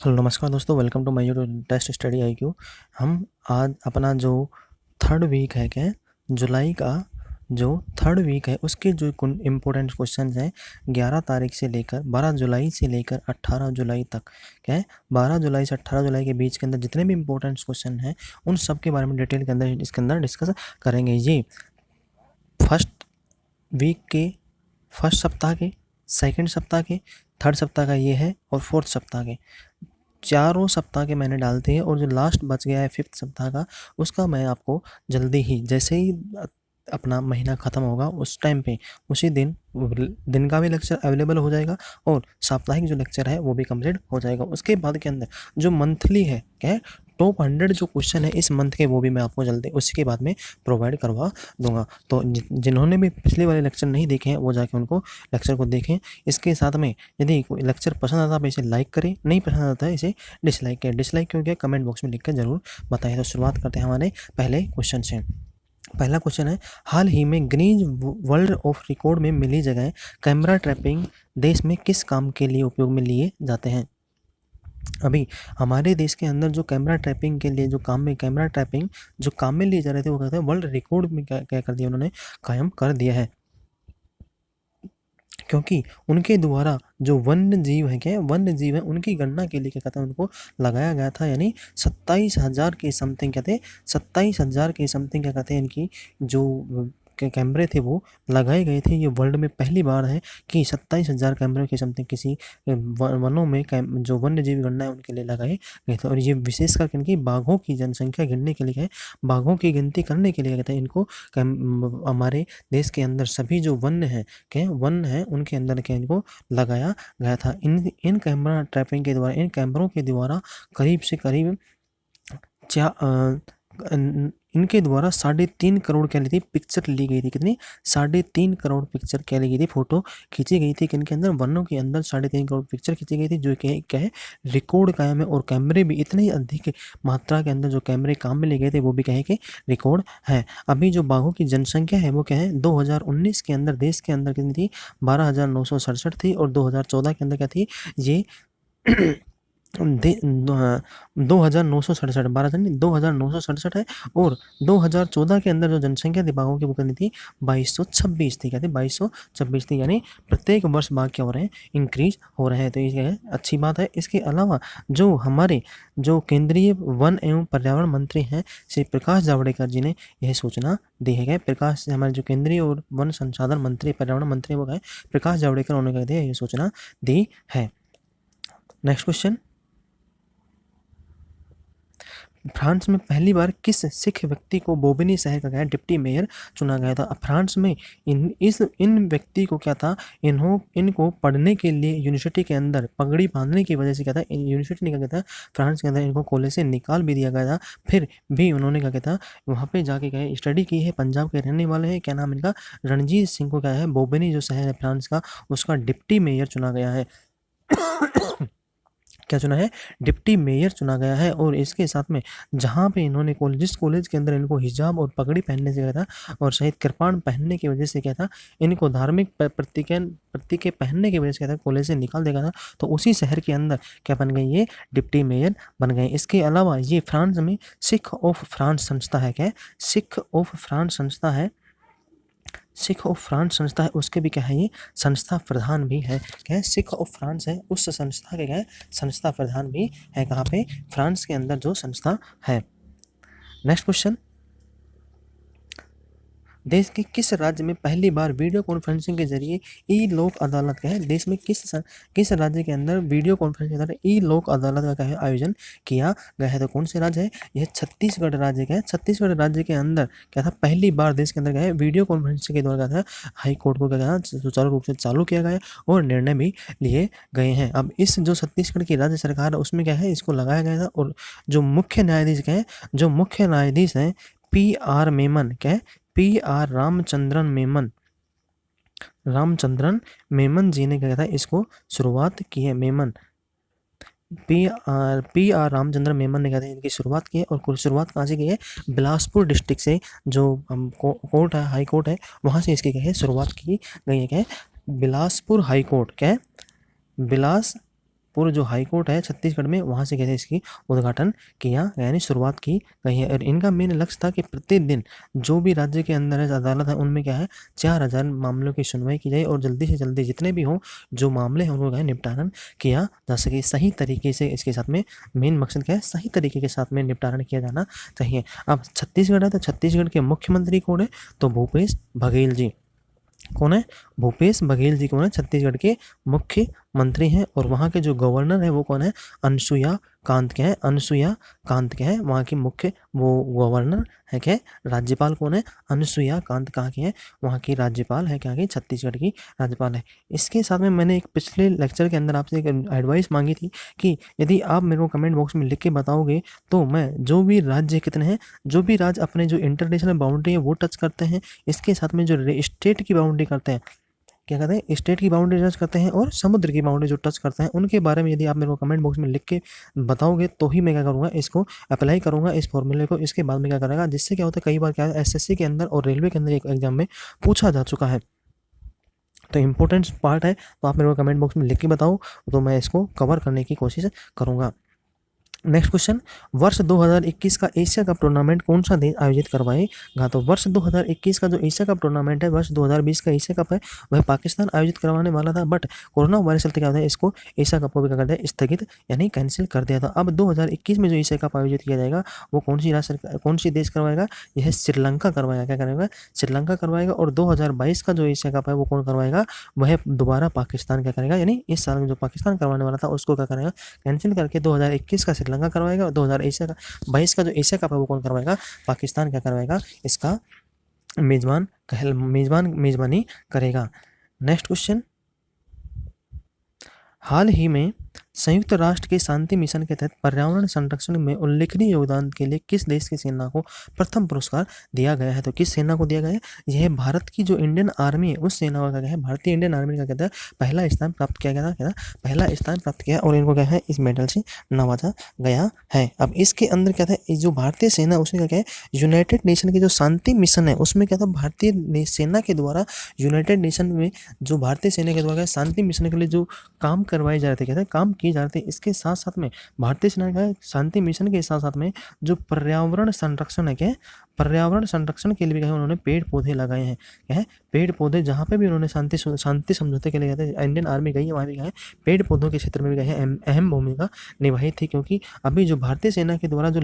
Hello नमस्कार दोस्तों, welcome to my YouTube test study IQ। हम आज अपना जो थर्ड वीक है क्या जुलाई का जो थर्ड वीक है उसके जो इम्पोर्टेंट क्वेश्चन हैं 11 तारीख से लेकर 12 जुलाई से लेकर 18 जुलाई तक क्या है 12 जुलाई से 18 जुलाई के बीच के अंदर जितने भी इम्पोर्टेंट क्वेश्चन हैं उन सब के बारे में डिटेल के अंदर इसके अंदर डिस्कस करेंगे। ये फर्स्ट वीक के फर्स्ट सप्ताह के, सेकंड सप्ताह के, थर्ड सप्ताह का ये है और फोर्थ सप्ताह के चारों सप्ताह के मैंने डालते हैं और जो लास्ट बच गया है फिफ्थ सप्ताह का उसका मैं आपको जल्दी ही जैसे ही अपना महीना ख़त्म होगा उस टाइम पे उसी दिन का भी लेक्चर अवेलेबल हो जाएगा और साप्ताहिक जो लेक्चर है वो भी कंप्लीट हो जाएगा। उसके बाद के अंदर जो मंथली है क्या है टॉप 100 जो क्वेश्चन है इस मंथ के वो भी मैं आपको जल्दी उसके बाद में प्रोवाइड करवा दूंगा। तो जिन्होंने भी पिछले वाले लेक्चर नहीं देखे हैं वो जाके उनको लेक्चर को देखें। इसके साथ में यदि कोई लेक्चर पसंद आता है तो इसे लाइक करें, नहीं पसंद आता है इसे डिसलाइक करें। डिसलाइक क्यों किया कमेंट बॉक्स में लिखकर जरूर बताएं। तो शुरुआत करते हैं हमारे पहले क्वेश्चन से। पहला क्वेश्चन है, हाल ही में गिनीज वर्ल्ड ऑफ रिकॉर्ड में मिली जगह कैमरा ट्रैपिंग देश में किस काम के लिए उपयोग में लिए जाते हैं। अभी हमारे देश के अंदर जो कैमरा ट्रैपिंग के लिए जो काम में कैमरा ट्रैपिंग जो काम में लिए जा रहे थे वो कहते हैं वर्ल्ड रिकॉर्ड में क्या कर दिया उन्होंने कायम कर दिया है, क्योंकि उनके द्वारा जो वन्य जीव है क्या वन्य जीव है उनकी गणना के लिए क्या कहते हैं उनको लगाया गया था। यानी 27,000 के समथिंग कहते हैं 27,000 के समथिंग क्या कहते हैं इनकी जो कैमरे थे वो लगाए गए थे। ये वर्ल्ड में पहली बार है कि 27,000 कैमरे के समथिंग किसी वनों में जो वन्य जीव गणना है उनके लिए लगाए गए थे। और ये विशेष करके इनकी बाघों की जनसंख्या गिनने के लिए है, बाघों की गिनती करने के लिए कहते हैं इनको हमारे देश के अंदर सभी जो वन्य हैं क्या वन है उनके अंदर क्या इनको लगाया गया था। इन कैमरा ट्रैपिंग के द्वारा इन कैमरों के द्वारा करीब से करीब इनके द्वारा 3.5 करोड़ क्या ली थी पिक्चर ली गई थी। कितनी 3.5 करोड़ पिक्चर क्या ली गई थी फोटो खींची गई थी किनके अंदर वनों के अंदर 3.5 करोड़ पिक्चर खींची गई थी जो क्या है रिकॉर्ड कायम है। और कैमरे भी इतनी अधिक मात्रा के अंदर जो कैमरे काम में ले गए थे वो भी कहे कि रिकॉर्ड है। अभी जो बाघों की जनसंख्या है वो क्या है 2019 के अंदर देश के अंदर कितनी थी 12,967 थी और 2014 के अंदर क्या थी ये 2,967 2,967 है। और 2014 के अंदर जो जनसंख्या थी बाघों की वो कितनी थी 2,226 थी। क्या थी 2,226 थी। यानी प्रत्येक वर्ष बाघ क्या हो रहे हैं इंक्रीज हो रहे हैं। तो ये अच्छी बात है। इसके अलावा जो हमारे जो केंद्रीय वन एवं पर्यावरण मंत्री हैं श्री प्रकाश जावड़ेकर जी ने यह सूचना दी है। प्रकाश हमारे जो केंद्रीय और वन संसाधन मंत्री पर्यावरण मंत्री वो है प्रकाश जावड़ेकर उन्होंने कह दिया ये सूचना दी है। नेक्स्ट क्वेश्चन, फ्रांस में पहली बार किस सिख व्यक्ति को बोबिनी शहर का डिप्टी मेयर चुना गया था। फ्रांस में इन व्यक्ति को क्या था इनको पढ़ने के लिए यूनिवर्सिटी के अंदर पगड़ी बांधने की वजह से क्या था यूनिवर्सिटी ने क्या कहता फ्रांस के अंदर इनको कॉलेज से निकाल भी दिया गया था। फिर भी उन्होंने क्या कहता वहाँ पे जाके क्या स्टडी की है। पंजाब के रहने वाले हैं, क्या नाम इनका रणजीत सिंह को क्या है बोबिनी जो शहर है फ्रांस का उसका डिप्टी मेयर चुना गया है। क्या चुना है डिप्टी मेयर चुना गया है। और इसके साथ में जहाँ पे इन्होंने जिस कॉलेज के अंदर इनको हिजाब और पगड़ी पहनने से क्या था और शहीद कृपाण पहनने की वजह से क्या था इनको धार्मिक प्रतीकें पहनने की वजह से क्या था कॉलेज से निकाल देगा था। तो उसी शहर के अंदर क्या बन गए ये डिप्टी मेयर बन गए। इसके अलावा ये फ्रांस में सिख ऑफ फ्रांस संस्था है। क्या सिख ऑफ फ्रांस संस्था है सिख ऑफ फ्रांस संस्था है उसके भी क्या है ये संस्था प्रधान भी है। क्या है सिख ऑफ फ्रांस है उस संस्था के क्या है संस्था प्रधान भी है कहाँ पे फ्रांस के अंदर जो संस्था है। नेक्स्ट क्वेश्चन, देश के किस राज्य में पहली बार वीडियो कॉन्फ्रेंसिंग के जरिए ई लोक अदालत का है देश में किस राज्य के अंदर वीडियो कॉन्फ्रेंसिंग के द्वारा ई लोक अदालत का क्या है आयोजन किया गया है। तो कौन से राज्य है यह छत्तीसगढ़ राज्य का है। छत्तीसगढ़ राज्य के अंदर क्या था पहली बार देश के अंदर क्या है वीडियो कॉन्फ्रेंसिंग के द्वारा क्या था हाई कोर्ट को क्या था सुचारू रूप से चालू किया गया और निर्णय भी लिए गए हैं। अब इस जो छत्तीसगढ़ की राज्य सरकार है उसमें क्या है इसको लगाया गया था। और जो मुख्य न्यायाधीश क्या है जो मुख्य न्यायाधीश हैं PR मेमन क्या है PR रामचंद्रन मेमन जी ने क्या था इसको शुरुआत की है। मेमन PR रामचंद्र मेमन ने कहते हैं इनकी शुरुआत की है। और शुरुआत कहाँ से की है बिलासपुर डिस्ट्रिक्ट से जो कोर्ट है हाई कोर्ट है वहाँ से इसकी क्या है शुरुआत की गई है। क्या है बिलासपुर हाई कोर्ट क्या है पूर्व जो हाई कोर्ट है छत्तीसगढ़ में, वहाँ से कहते हैं इसकी उद्घाटन किया, यानी शुरुआत की गई है। और इनका मेन लक्ष्य था कि प्रतिदिन जो भी राज्य के अंदर है अदालत है उनमें क्या है 4000 मामलों की सुनवाई की जाए और जल्दी से जल्दी जितने भी हों जो मामले हैं उनको निपटारण किया जा सके सही तरीके से। इसके साथ में मेन मकसद क्या है, सही तरीके के साथ में निपटारण किया जाना चाहिए। अब छत्तीसगढ़ है तो छत्तीसगढ़ के मुख्यमंत्री कौन है, तो भूपेश बघेल जी। कौन है, भूपेश बघेल जी कौन है, छत्तीसगढ़ के मुख्यमंत्री हैं। और वहाँ के जो गवर्नर है वो कौन है, अनुसुईया कांत क्या है, अनुसुईया कांत क्या है वहाँ की मुख्य वो गवर्नर है क्या है, राज्यपाल कौन है, अनुसुईया कांत कहाँ की है, वहाँ की राज्यपाल है, क्या की छत्तीसगढ़ की राज्यपाल है। इसके साथ में मैंने एक पिछले लेक्चर के अंदर आपसे एक एडवाइस मांगी थी कि यदि आप मेरे को कमेंट बॉक्स में लिख के बताओगे तो मैं जो भी राज्य कितने हैं, जो भी राज्य अपने जो इंटरनेशनल बाउंड्री है वो टच करते हैं, इसके साथ में जो स्टेट की बाउंड्री करते हैं, क्या कहते हैं, स्टेट की बाउंड्री टच करते हैं और समुद्र की बाउंड्री जो टच करते हैं, उनके बारे में यदि आप मेरे को कमेंट बॉक्स में लिख के बताओगे तो ही मैं क्या करूँगा, इसको अप्लाई करूँगा इस फॉर्मूले को। इसके बाद में क्या करेगा, जिससे क्या होता है कई बार क्या है एसएससी के अंदर और रेलवे के अंदर एक एग्जाम में पूछा जा चुका है, तो इम्पोर्टेंट पार्ट है। तो आप मेरे को कमेंट बॉक्स में लिख के बताओ तो मैं इसको कवर करने की कोशिश करूँगा। नेक्स्ट क्वेश्चन, वर्ष 2021 का एशिया कप टूर्नामेंट कौन सा देश आयोजित करवाएगा, तो वर्ष 2021 का जो एशिया कप टूर्नामेंट है, वर्ष 2020 का एशिया कप है वह पाकिस्तान आयोजित करवाने वाला था, बट कोरोना वायरस चलते क्या होता है इसको एशिया कप को भी क्या कर दिया, स्थगित यानी कैंसिल कर दिया था। अब 2021 में जो एशिया कप आयोजित किया जाएगा वो कौन सी देश करवाएगा, यह श्रीलंका करवाएगा, क्या करवाएगा, श्रीलंका करवाएगा। और 2022 का जो एशिया कप है वो कौन करवाएगा, वह दोबारा पाकिस्तान क्या करेगा, यानी इस साल में जो पाकिस्तान करवाने वाला था उसको क्या करेगा, कैंसिल करके 2021 का श्रीलंका करवाएगा और 2022 का जो एशिया कप है वो कौन करवाएगा, पाकिस्तान क्या करवाएगा, इसका मेजबानी करेगा। नेक्स्ट क्वेश्चन, हाल ही में संयुक्त राष्ट्र के शांति मिशन के तहत पर्यावरण संरक्षण में उल्लेखनीय योगदान के लिए किस देश की सेना को प्रथम पुरस्कार दिया गया है, तो किस सेना को दिया गया है, यह भारत की जो इंडियन आर्मी है उस सेना का क्या है, भारतीय इंडियन आर्मी का कहता है पहला स्थान प्राप्त किया गया था, पहला स्थान प्राप्त किया और इनको क्या है इस मेडल से नवाजा गया है। अब इसके अंदर क्या था, जो भारतीय सेना उसने क्या है यूनाइटेड नेशन के जो शांति मिशन है उसमें क्या था, भारतीय सेना के द्वारा यूनाइटेड नेशन में जो भारतीय सेना के द्वारा शांति मिशन के लिए जो काम करवाए जा रहे थे, कहते हैं काम किए जा रहे थे, इसके साथ साथ में भारतीय सेना का शांति मिशन के साथ साथ में जो पर्यावरण संरक्षण है, क्या है पर्यावरण संरक्षण के लिए भी क्या है उन्होंने पेड़ पौधे लगाए हैं, क्या है पेड़ पौधे, जहाँ पे भी उन्होंने शांति समझौते के लिए गए थे इंडियन आर्मी गई है वहाँ भी क्या है पेड़ पौधों के क्षेत्र में भी गए हैं अहम भूमिका निभाई थी। क्योंकि अभी जो भारतीय सेना के द्वारा जो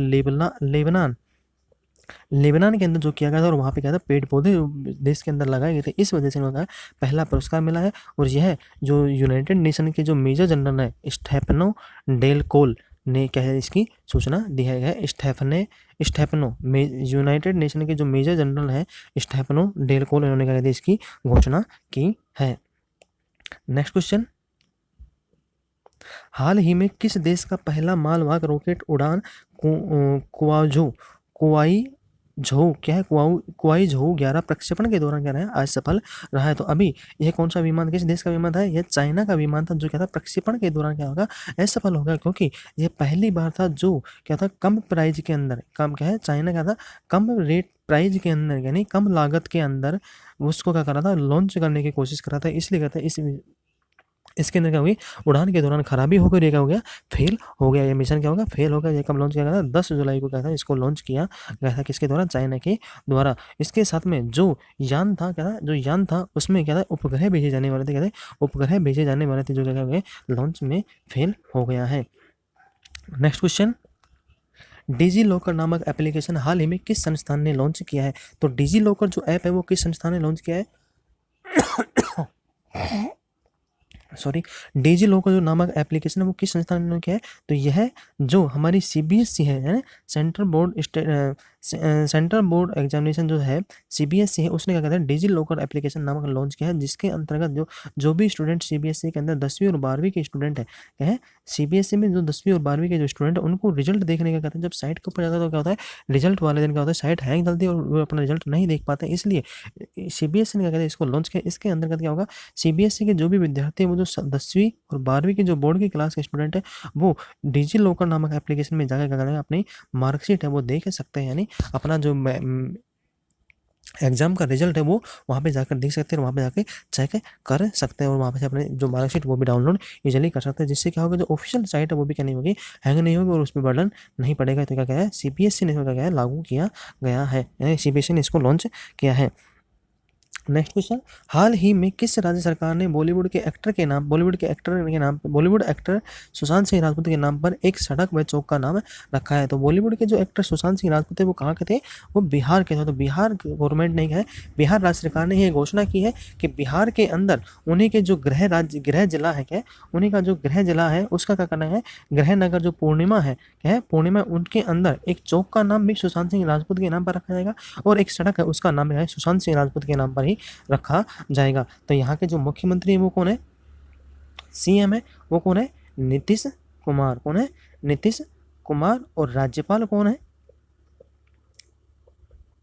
लेबनान के अंदर जो किया गया था और वहाँ पे क्या था पेड़ पौधे देश के अंदर लगाए गए थे, इस वजह से उन्होंने पहला पुरस्कार मिला है। और यह जो यूनाइटेड नेशन के जो मेजर जनरल है स्टेफनो डेल कोल ने क्या है इसकी सूचना दी है, स्टेफनो यूनाइटेड नेशन के जो मेजर जनरल है स्टेफनो डेल कोल, इन्होंने क्या इसकी घोषणा की है। नेक्स्ट क्वेश्चन, हाल ही में किस देश का पहला मालवाहक रॉकेट उड़ान कुआई झोउ 11 प्रक्षेपण के दौरान क्या रहा है आज सफल रहा है। तो अभी यह कौन सा विमान, किस देश का विमान था, यह चाइना का विमान था जो क्या था प्रक्षेपण के दौरान क्या होगा असफल होगा, क्योंकि यह पहली बार था जो क्या था कम प्राइस के अंदर, कम क्या है चाइना क्या था कम रेट प्राइस के अंदर यानी कम लागत के अंदर उसको क्या कर रहा था लॉन्च करने की कोशिश कर रहा था। इसलिए क्या था इसके अंदर क्या हुई उड़ान के दौरान खराबी होकर ये क्या हो गया फेल हो गया, ये मिशन क्या होगा फेल हो गया। ये कब लॉन्च किया गया था 10 जुलाई को क्या था इसको लॉन्च किया गया था, किसके द्वारा चाइना के द्वारा। इसके साथ में जो यान था क्या था जो यान था उसमें क्या था उपग्रह भेजे जाने वाले थे, क्या थे उपग्रह भेजे जाने वाले थे जो क्या हुए लॉन्च में फेल हो गया है। नेक्स्ट क्वेश्चन, डिजी लॉकर नामक एप्लीकेशन हाल ही में किस संस्थान ने लॉन्च किया है, तो डिजी लॉकर जो ऐप है वो किस संस्थान ने लॉन्च किया है डिजी लॉकर जो नामक एप्लीकेशन है वो किस संस्थान ने किया है, तो यह जो हमारी सीबीएसई है सेंट्रल बोर्ड एग्जामिनेशन जो है सीबीएसई है उसने क्या कहता है डिजी लॉकर एप्लीकेशन नामक लॉन्च किया है, जिसके अंतर्गत जो भी स्टूडेंट सीबीएसई के अंदर 10वीं और 12वीं के स्टूडेंट है क्या है सीबीएसई में जो 10वीं और 12वीं के जो स्टूडेंट है उनको रिजल्ट देखने का कहते हैं जब साइट के ऊपर जाता है तो क्या होता है रिजल्ट वाले दिन क्या होता है साइट हैंग चलती है और वो अपना रिजल्ट नहीं देख पाते, इसलिए सीबीएसई ने क्या कहते हैं इसको लॉन्च किया। इसके अंतर्गत क्या होगा सीबीएसई के जो भी विद्यार्थी है वो जो 10वीं और 12वीं की जो बोर्ड की क्लास के स्टूडेंट है वो डिजी लॉकर नामक एप्लीकेशन में जाकर क्या करेंगे अपनी मार्कशीट है वो देख सकते हैं, यानी अपना जो एग्जाम का रिजल्ट है वो वहाँ पे जाकर देख सकते हैं और वहाँ पे जाके चेक कर सकते हैं और वहाँ पे से अपने जो मार्कशीट वो भी डाउनलोड इजीली कर सकते हैं, जिससे क्या होगा जो ऑफिशियल साइट है वो भी क्या नहीं होगी, हैंग नहीं होगी और उस पर बर्डन नहीं पड़ेगा। तो क्या है सीपीएससी ने क्या है लागू किया गया है, यानी सीपीएससी ने इसको लॉन्च किया है। नेक्स्ट क्वेश्चन, हाल ही में किस राज्य सरकार ने बॉलीवुड के एक्टर बॉलीवुड एक्टर सुशांत सिंह राजपूत के नाम पर एक सड़क व चौक का नाम रखा है? तो बॉलीवुड के जो एक्टर सुशांत सिंह राजपूत है वो कहाँ के थे, वो बिहार के थे। तो बिहार गवर्नमेंट ने है, बिहार राज्य सरकार ने यह घोषणा की है कि बिहार के अंदर उन्हीं के जो गृह जिला है क्या, उन्हीं का जो गृह जिला है उसका क्या करना है, गृह नगर जो पूर्णिमा है क्या है, पूर्णिमा, उनके अंदर एक चौक का नाम भी सुशांत सिंह राजपूत के नाम पर रखा जाएगा और एक सड़क है उसका नाम है सुशांत सिंह राजपूत के नाम पर ही रखा जाएगा। तो यहाँ के जो मुख्यमंत्री है वो कौन है, सीएम है, वो कौन है, नीतीश कुमार। कौन है, नीतीश कुमार। और राज्यपाल कौन है,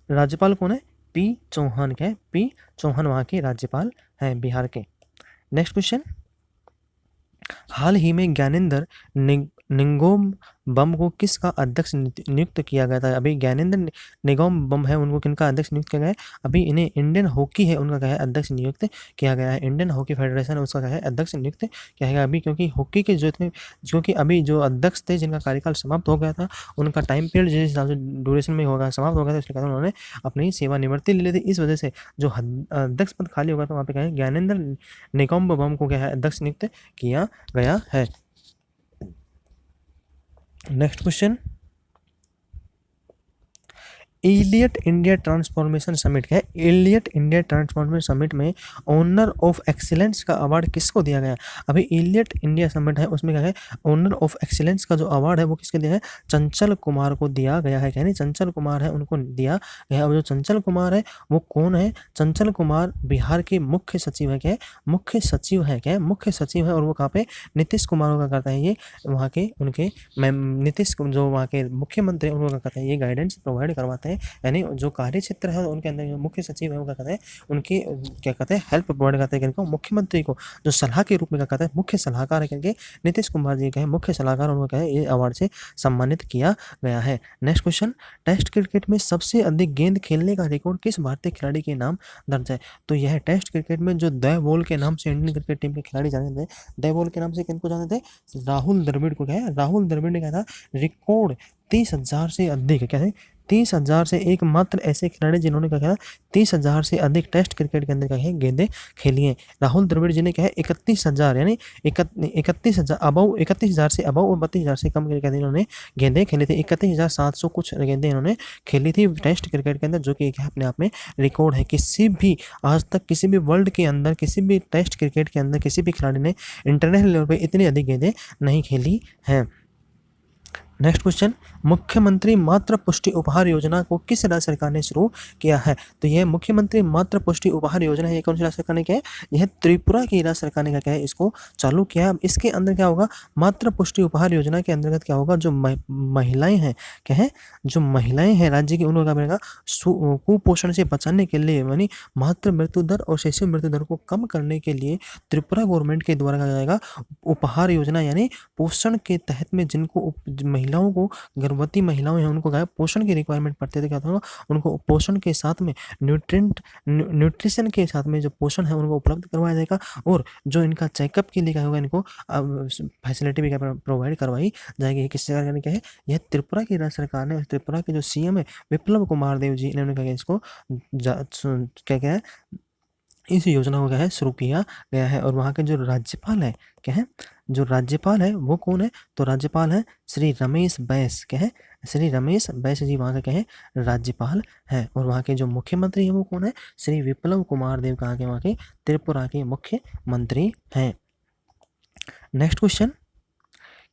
राज्यपाल कौन है, पी चौहान। क्या है, पी चौहान वहाँ के राज्यपाल हैं बिहार के। नेक्स्ट क्वेश्चन, हाल ही में ज्ञानेंद्र निंगोम बम को किसका अध्यक्ष नियुक्त किया गया था? अभी ज्ञानेंद्र निगम बम है उनको किनका अध्यक्ष नियुक्त किया गया है? अभी इन्हें इंडियन हॉकी है उनका क्या है अध्यक्ष नियुक्त किया गया है, इंडियन हॉकी फेडरेशन है उसका क्या है अध्यक्ष नियुक्त किया गया। अभी क्योंकि हॉकी के क्योंकि अभी जो अध्यक्ष थे जिनका कार्यकाल समाप्त हो गया था उनका टाइम पीरियड जिस हिसाब से ड्यूरेशन में होगा समाप्त हो गया था, इसलिए कहते हैं उन्होंने अपनी सेवानिवृत्ति ले ली थी। इस वजह से जो अध्यक्ष पद खाली होगा तो वहाँ पे क्या है ज्ञानेंद्र निगम बम को क्या है अध्यक्ष नियुक्त किया गया है। Next question, Elliot India transformation summit क्या है, इलियट इंडिया ट्रांसफॉर्मेशन समिट में ऑनर ऑफ एक्सीलेंस का अवार्ड किसको दिया गया? अभी इलियट इंडिया समिट है उसमें क्या है ऑनर ऑफ एक्सीलेंस का जो अवार्ड है वो किसके दिया है, चंचल कुमार को दिया गया है। यानी चंचल कुमार है उनको दिया गया। अब जो चंचल कुमार है वो कौन है, चंचल कुमार बिहार के मुख्य सचिव है। क्या है, मुख्य सचिव है। क्या है, मुख्य सचिव है और वो कहाँ पे, नीतीश कुमार का करता है ये, वहाँ के उनके नीतीश जो वहाँ के मुख्यमंत्री उनको क्या करता है ये गाइडेंस प्रोवाइड करवाते हैं। यानी जो कार्य क्षेत्र है उनके अंदर जो मुख्य सचिव है वो क्या कहते हैं उनकी क्या कहते हैं हेल्प प्रोवाइड करते हैं किनको, मुख्यमंत्री को, जो सलाह के रूप में क्या कहते हैं मुख्य सलाहकार है करके नीतीश कुमार जी का है मुख्य सलाहकार, उनको क्या है ये अवार्ड से सम्मानित किया गया है। नेक्स्ट क्वेश्चन, टेस्ट क्रिकेट में सबसे अधिक गेंद खेलने का रिकॉर्ड किस भारतीय खिलाड़ी के नाम दर्ज है? तो यह टेस्ट क्रिकेट में जो द बॉल के नाम से इंडियन क्रिकेट टीम के खिलाड़ी जाने थे, द बॉल के नाम से किनको जाने थे, राहुल द्रविड़ को। क्या है, राहुल द्रविड़ ने कहा था रिकॉर्ड 30,000 से अधिक, क्या है 30,000 से एकमात्र ऐसे खिलाड़ी जिन्होंने क्या किया 30,000 से अधिक टेस्ट क्रिकेट के अंदर क्या है गेंदें खेली हैं। राहुल द्रविड़ जी ने क्या है 31,000 यानी 31,000 अबव, 31,000 से अबव और 32,000 से कम क्रिकेट इन्होंने गेंदें खेली थी। 31,700 कुछ गेंदें इन्होंने खेली थी टेस्ट क्रिकेट के अंदर, जो कि अपने आप में रिकॉर्ड है। किसी भी आज तक किसी भी वर्ल्ड के अंदर किसी भी टेस्ट क्रिकेट के अंदर किसी भी खिलाड़ी ने इंटरनेशनल लेवल पर इतनी अधिक गेंदें नहीं खेली हैं। नेक्स्ट क्वेश्चन, मुख्यमंत्री मातृ पुष्टि उपहार योजना को किस राज्य सरकार ने शुरू किया है? तो यह मुख्यमंत्री मातृ पुष्टि उपहार योजना है, ये कौन सी राज्य सरकार ने किया है? यह त्रिपुरा की राज्य सरकार ने क्या है इसको चालू किया है। इसके अंदर क्या होगा, मातृ पुष्टि उपहार योजना के अंतर्गत क्या होगा, जो महिलाएं हैं क्या है, जो महिलाएं हैं राज्य की, उनको क्या मिलेगा, कुपोषण से बचाने के लिए यानी मातृ मृत्यु दर और शिशु मृत्यु दर को कम करने के लिए त्रिपुरा गवर्नमेंट के द्वारा क्या जाएगा उपहार योजना, यानी पोषण के तहत में जिनको महिलाओं को, गर्भवती महिलाएं हैं उनको क्या पोषण की रिक्वायरमेंट पड़ते थे, क्या होगा उनको पोषण के साथ में न्यूट्रिशन के साथ में जो पोषण है उनको उपलब्ध करवाया जाएगा और जो इनका चेकअप के लिए क्या होगा इनको फैसिलिटी भी क्या प्रोवाइड करवाई जाएगी। किस सरकार ने क्या है, यह त्रिपुरा की राज्य सरकार ने, त्रिपुरा के जो सीएम है विप्लव कुमार देव जी, इन्होंने क्या इसको क्या है इस योजना को क्या है शुरू किया गया है। और वहाँ के जो राज्यपाल है क्या है, जो राज्यपाल है वो कौन है, तो राज्यपाल है श्री रमेश बैस। क्या है, श्री रमेश बैस जी वहाँ का क्या है राज्यपाल है। और वहाँ के जो मुख्यमंत्री है वो कौन है, श्री विप्लव कुमार देव, कहाँ के, वहाँ के त्रिपुरा के मुख्यमंत्री हैं। नेक्स्ट क्वेश्चन,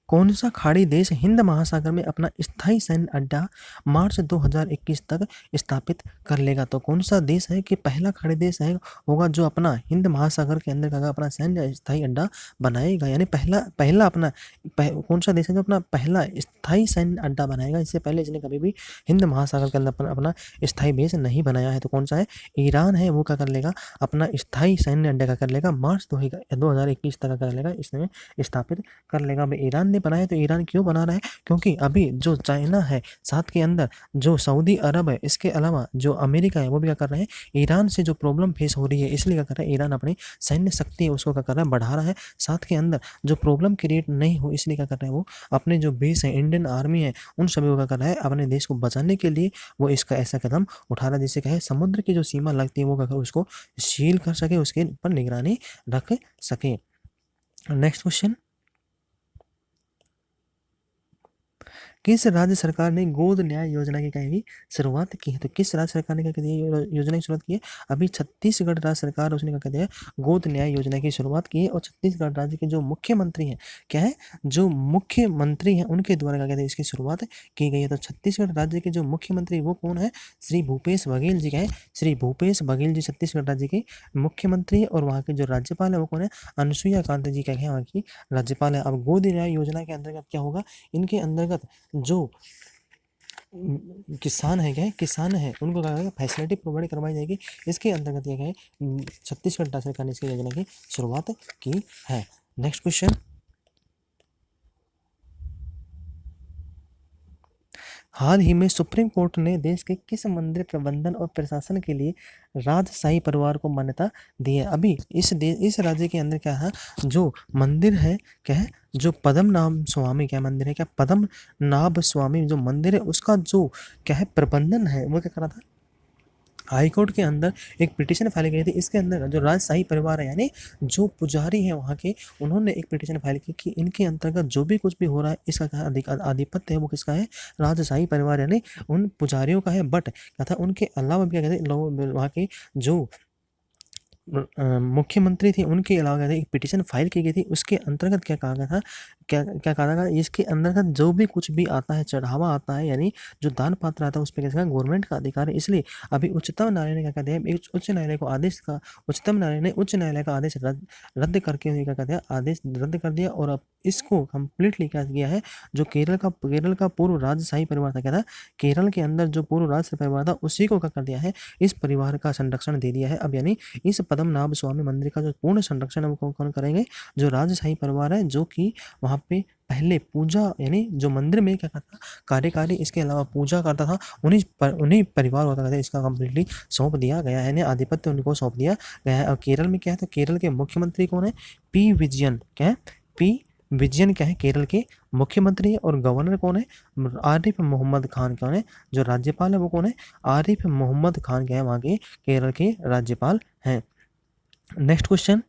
कौन सा खाड़ी देश हिंद महासागर में अपना स्थायी सैन्य अड्डा मार्च 2021 तक स्थापित कर लेगा? तो कौन सा देश है कि पहला खाड़ी देश है होगा जो अपना हिंद महासागर के अंदर का अपना सैन्य स्थायी अड्डा बनाएगा, यानी पहला अपना कौन सा देश है जो अपना पहला स्थायी सैन्य अड्डा बनाएगा? इससे पहले इसने कभी भी हिंद महासागर के अंदर अपना स्थायी बेस नहीं बनाया है। तो कौन सा है, ईरान है, वो क्या कर लेगा अपना स्थायी सैन्य अड्डा का कर लेगा मार्च 2021 तक कर लेगा, इसमें स्थापित कर लेगा। ईरान ने बनाया तो ईरान क्यों बना रहा है? क्योंकि अभी जो चाइना है साथ के अंदर जो सऊदी अरब है, इसके अलावा जो अमेरिका है, वो भी क्या कर रहे हैं, ईरान से जो प्रॉब्लम फेस हो रही है इसलिए क्या कर रहा है, ईरान अपनी सैन्य शक्ति है उसको क्या कर रहा है, बढ़ा रहा है। साथ के अंदर जो प्रॉब्लम क्रिएट नहीं हो इसलिए क्या कर रहा है, वो अपने जो बेस है, इंडियन आर्मी है, उन सभी को क्या कर रहा है, अपने देश को बचाने के लिए वो इसका ऐसा कदम उठा रहा है जिससे क्या है, समुद्र की जो सीमा लगती है वो क्या कर उसको सील कर सके, उसके ऊपर निगरानी रख सके। नेक्स्ट क्वेश्चन, किस राज्य सरकार ने गोद न्याय योजना की कहीं शुरुआत की है? तो किस राज्य सरकार ने क्या कर दिया, योजना की शुरुआत की है? अभी छत्तीसगढ़ राज्य सरकार उसने क्या कर दिया, गोद न्याय योजना की शुरुआत की है। और छत्तीसगढ़ राज्य के जो मुख्यमंत्री हैं, क्या है, जो मुख्यमंत्री हैं उनके द्वारा क्या कहते हैं, इसकी शुरुआत की गई है। तो छत्तीसगढ़ राज्य के जो मुख्यमंत्री वो कौन है? श्री भूपेश बघेल जी। क्या है? श्री भूपेश बघेल जी छत्तीसगढ़ राज्य के मुख्यमंत्री है। और वहाँ के जो राज्यपाल है वो कौन है? अनुसुईया कांत जी क्या है, वहाँ की राज्यपाल है। अब गोद न्याय योजना के अंतर्गत क्या होगा, इनके अंतर्गत जो किसान है, क्या है, किसान है उनको क्या है, फैसिलिटी प्रोवाइड करवाई जाएगी। इसके अंतर्गत क्या है, छत्तीसगढ़ राज्य सरकार ने इसकी योजना की शुरुआत की है। नेक्स्ट क्वेश्चन, हाल ही में सुप्रीम कोर्ट ने देश के किस मंदिर प्रबंधन और प्रशासन के लिए राजशाही परिवार को मान्यता दी है? अभी इस राज्य के अंदर क्या है, जो मंदिर है, क्या है, जो पद्मनाभ स्वामी क्या मंदिर है, क्या पद्मनाभ स्वामी जो मंदिर है उसका जो क्या है प्रबंधन है वो क्या करा था, हाईकोर्ट के अंदर एक पिटीशन फाइल की थी। इसके अंदर जो राजशाही परिवार है यानी जो पुजारी हैं वहाँ के, उन्होंने एक पिटीशन फाइल की कि इनके अंतर्गत जो भी कुछ भी हो रहा है इसका क्या अधिकार आधिपत्य है वो किसका है, राजशाही परिवार यानी उन पुजारियों का है। बट क्या था, उनके अलावा भी क्या कहते हैं, लोग वहाँ के जो मुख्यमंत्री थे उनके अलावा क्या था, एक पिटीशन फाइल की गई थी। उसके अंतर्गत क्या कहा गया था, क्या क्या कहा गया, इसके अंतर्गत जो भी कुछ भी आता है, चढ़ावा आता है यानी जो दान पात्र आता है उस पर कैसे गवर्नमेंट का अधिकार है। इसलिए अभी उच्चतम न्यायालय ने क्या कर दिया, उच्च न्यायालय को आदेश का उच्चतम न्यायालय ने उच्च न्यायालय का आदेश रद्द करके क्या कर दिया, आदेश रद्द कर दिया। और अब इसको कम्प्लीटली क्या किया है, जो केरल का पूर्व राजशाही परिवार था, क्या था, केरल के अंदर जो पूर्व राजशाही परिवार था उसी को क्या कर दिया है, इस परिवार का संरक्षण दे दिया है। अब यानी इस पद्मनाभ स्वामी मंदिर का जो पूर्ण संरक्षण है वो कौन करेंगे, जो राजशाही परिवार है, जो कि वहाँ पे पहले पूजा यानी जो मंदिर में क्या करता, कार्यकारी इसके अलावा पूजा करता था, उन्हीं परिवार होता था, इसका कम्प्लीटली सौंप दिया गया है, आधिपत्य उनको सौंप दिया गया है। और केरल में क्या है, तो केरल के मुख्यमंत्री कौन है, पी विजयन। क्या है, पी विजयन क्या है, केरल के मुख्यमंत्री है। और गवर्नर कौन है, आरिफ मोहम्मद खान। कौन है, जो राज्यपाल है वो कौन है, आरिफ मोहम्मद खान। क्या है, वहाँ के केरल के राज्यपाल हैं। नेक्स्ट क्वेश्चन,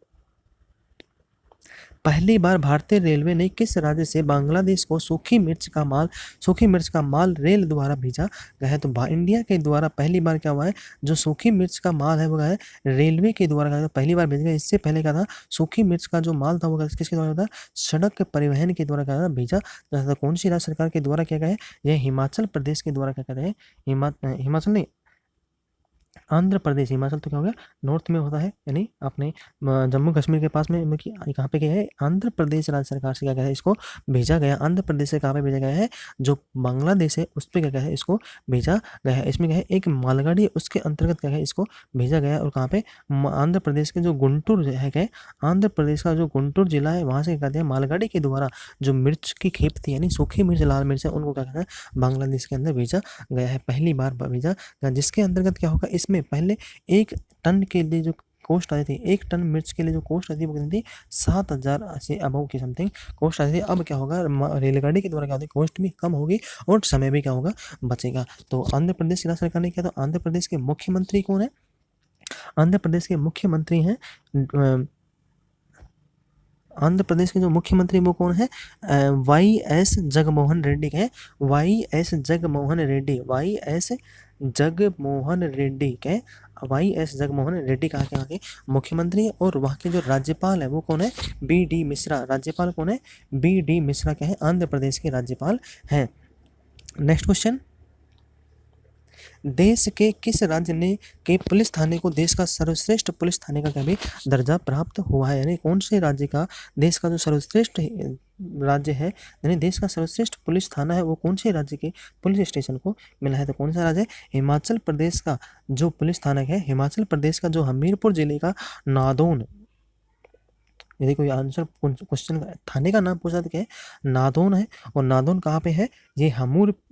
पहली बार भारतीय रेलवे ने किस राज्य से बांग्लादेश को सूखी मिर्च का माल रेल द्वारा भेजा गया है? तो इंडिया के द्वारा पहली बार क्या हुआ है, जो सूखी मिर्च का माल है वो क्या है, रेलवे के द्वारा पहली बार भेजा गया। इससे पहले क्या था, सूखी मिर्च का जो माल था वो किसके द्वारा था, सड़क परिवहन के द्वारा क्या था, भेजा जाता था। कौन सी राज्य सरकार के द्वारा किया गया है, यह हिमाचल प्रदेश के द्वारा क्या कहते हैं, हिमाचल नहीं, आंध्र प्रदेश। हिमाचल तो क्या हो गया, नॉर्थ में होता है यानी अपने जम्मू कश्मीर के पास में कहाँ पे गया है, आंध्र प्रदेश राज्य सरकार से क्या गया है, इसको भेजा गया। आंध्र प्रदेश से कहाँ पे भेजा गया है, जो बांग्लादेश है उस पर क्या गया है, इसको भेजा गया है। इसमें क्या है, एक मालगाड़ी है उसके अंतर्गत क्या है, इसको भेजा गया। और कहाँ पे, आंध्र प्रदेश के जो गुंटूर है, क्या है, आंध्र प्रदेश का जो गुंटूर जिला है वहाँ से क्या कहते हैं, मालगाड़ी के द्वारा जो मिर्च की खेप थी यानी सूखी मिर्च, लाल मिर्च है, उनको क्या कहते हैं, बांग्लादेश के अंदर भेजा गया है, पहली बार भेजा गया। जिसके अंतर्गत क्या होगा, इसमें पहले 1 टन के लिए जो कॉस्ट आती थी, 1 टन मिर्च के लिए जो कॉस्ट आती थी वो कितनी थी, 7,000 से अबव की समथिंग कॉस्ट आती थी। अब क्या होगा, रेलगाड़ी के द्वारा क्या होती, कॉस्ट भी कम होगी और समय भी क्या होगा, बचेगा। तो आंध्र प्रदेश की राज्य सरकार ने किया, तो आंध्र प्रदेश के मुख्यमंत्री कौन है, आंध्र प्रदेश के मुख्यमंत्री हैं, आंध्र प्रदेश के जो मुख्यमंत्री वो कौन है, YS जगनमोहन रेड्डी। है YS जगनमोहन रेड्डी, YS जगनमोहन रेड्डी के YS जगनमोहन रेड्डी कहाँ के मुख्यमंत्री है। और वहाँ के जो राज्यपाल है वो कौन है, BD मिश्रा। राज्यपाल कौन है, BD मिश्रा क्या है, आंध्र प्रदेश के राज्यपाल हैं। नेक्स्ट क्वेश्चन, देश के किस राज्य ने के पुलिस थाने को देश का सर्वश्रेष्ठ पुलिस थाने का क्या भी दर्जा प्राप्त हुआ है, यानी कौन से राज्य का देश का जो सर्वश्रेष्ठ राज्य है यानी देश का सर्वश्रेष्ठ पुलिस थाना है वो कौन से राज्य के पुलिस स्टेशन को मिला है? तो कौन सा राज्य है, हिमाचल प्रदेश का जो पुलिस थाना है, हिमाचल प्रदेश का जो हमीरपुर जिले का नादौन यदि कोई आंसर क्वेश्चन थाने का नाम पूछा तो क्या है, नादौन है। और नादौन कहाँ पे है, ये हमीरपुर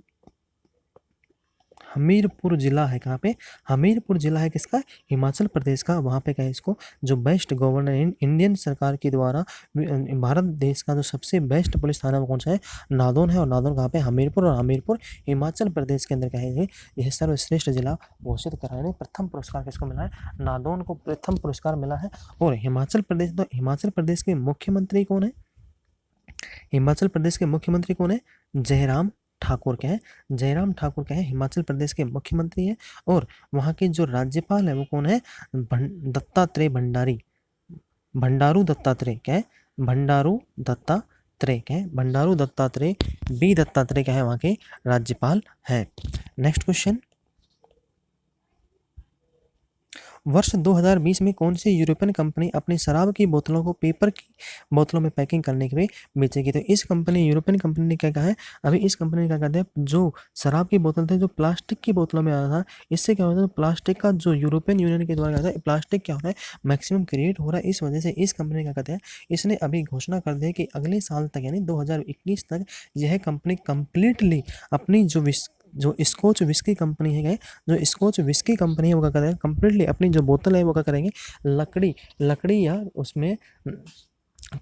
जिला है। कहाँ पे, हमीरपुर जिला है किसका, हिमाचल प्रदेश का। वहाँ पे क्या है इसको, जो बेस्ट गवर्नर इंडियन सरकार के द्वारा भारत देश का जो सबसे बेस्ट पुलिस थाना वो कौन सा है, नादौन है। और नादौन कहाँ पे, हमीरपुर, और हमीरपुर हिमाचल प्रदेश के अंदर क्या है, यह सर्वश्रेष्ठ जिला घोषित कराने प्रथम पुरस्कार किसको मिला है, नादौन को प्रथम पुरस्कार मिला है। और हिमाचल प्रदेश, तो हिमाचल प्रदेश के मुख्यमंत्री कौन है, हिमाचल प्रदेश के मुख्यमंत्री कौन है, जयराम ठाकुर। क्या है, जयराम ठाकुर क्या है, हिमाचल प्रदेश के मुख्यमंत्री है। और वहाँ के जो राज्यपाल है वो कौन है, दत्तात्रेय भंडारी, भंडारू दत्तात्रेय। क्या है, भंडारू दत्तात्रेय। क्या है, भंडारू दत्तात्रेय, बी दत्तात्रेय क्या है वहाँ के राज्यपाल है। नेक्स्ट क्वेश्चन, वर्ष 2020 में कौन सी यूरोपियन कंपनी अपनी शराब की बोतलों को पेपर की बोतलों में पैकिंग करने के लिए बेचेगी। तो इस कंपनी, यूरोपियन कंपनी ने क्या कहा है, अभी इस कंपनी ने क्या कहते हैं, जो शराब की बोतल थे जो प्लास्टिक की बोतलों में आया था, इससे क्या होता है, प्लास्टिक का जो यूरोपियन यूनियन के द्वारा क्या है, प्लास्टिक क्या होता है मैक्सिमम क्रिएट हो रहा है। इस वजह से इस कंपनी क्या कहते हैं, इसने अभी घोषणा कर दी है कि अगले साल तक यानी 2021 तक यह कंपनी कंप्लीटली अपनी जो स्कॉच विस्की कंपनी है, जो स्कॉच विस्की कंपनी है वो क्या करेंगे, कंप्लीटली अपनी जो बोतल है वो क्या करेंगे, लकड़ी या उसमें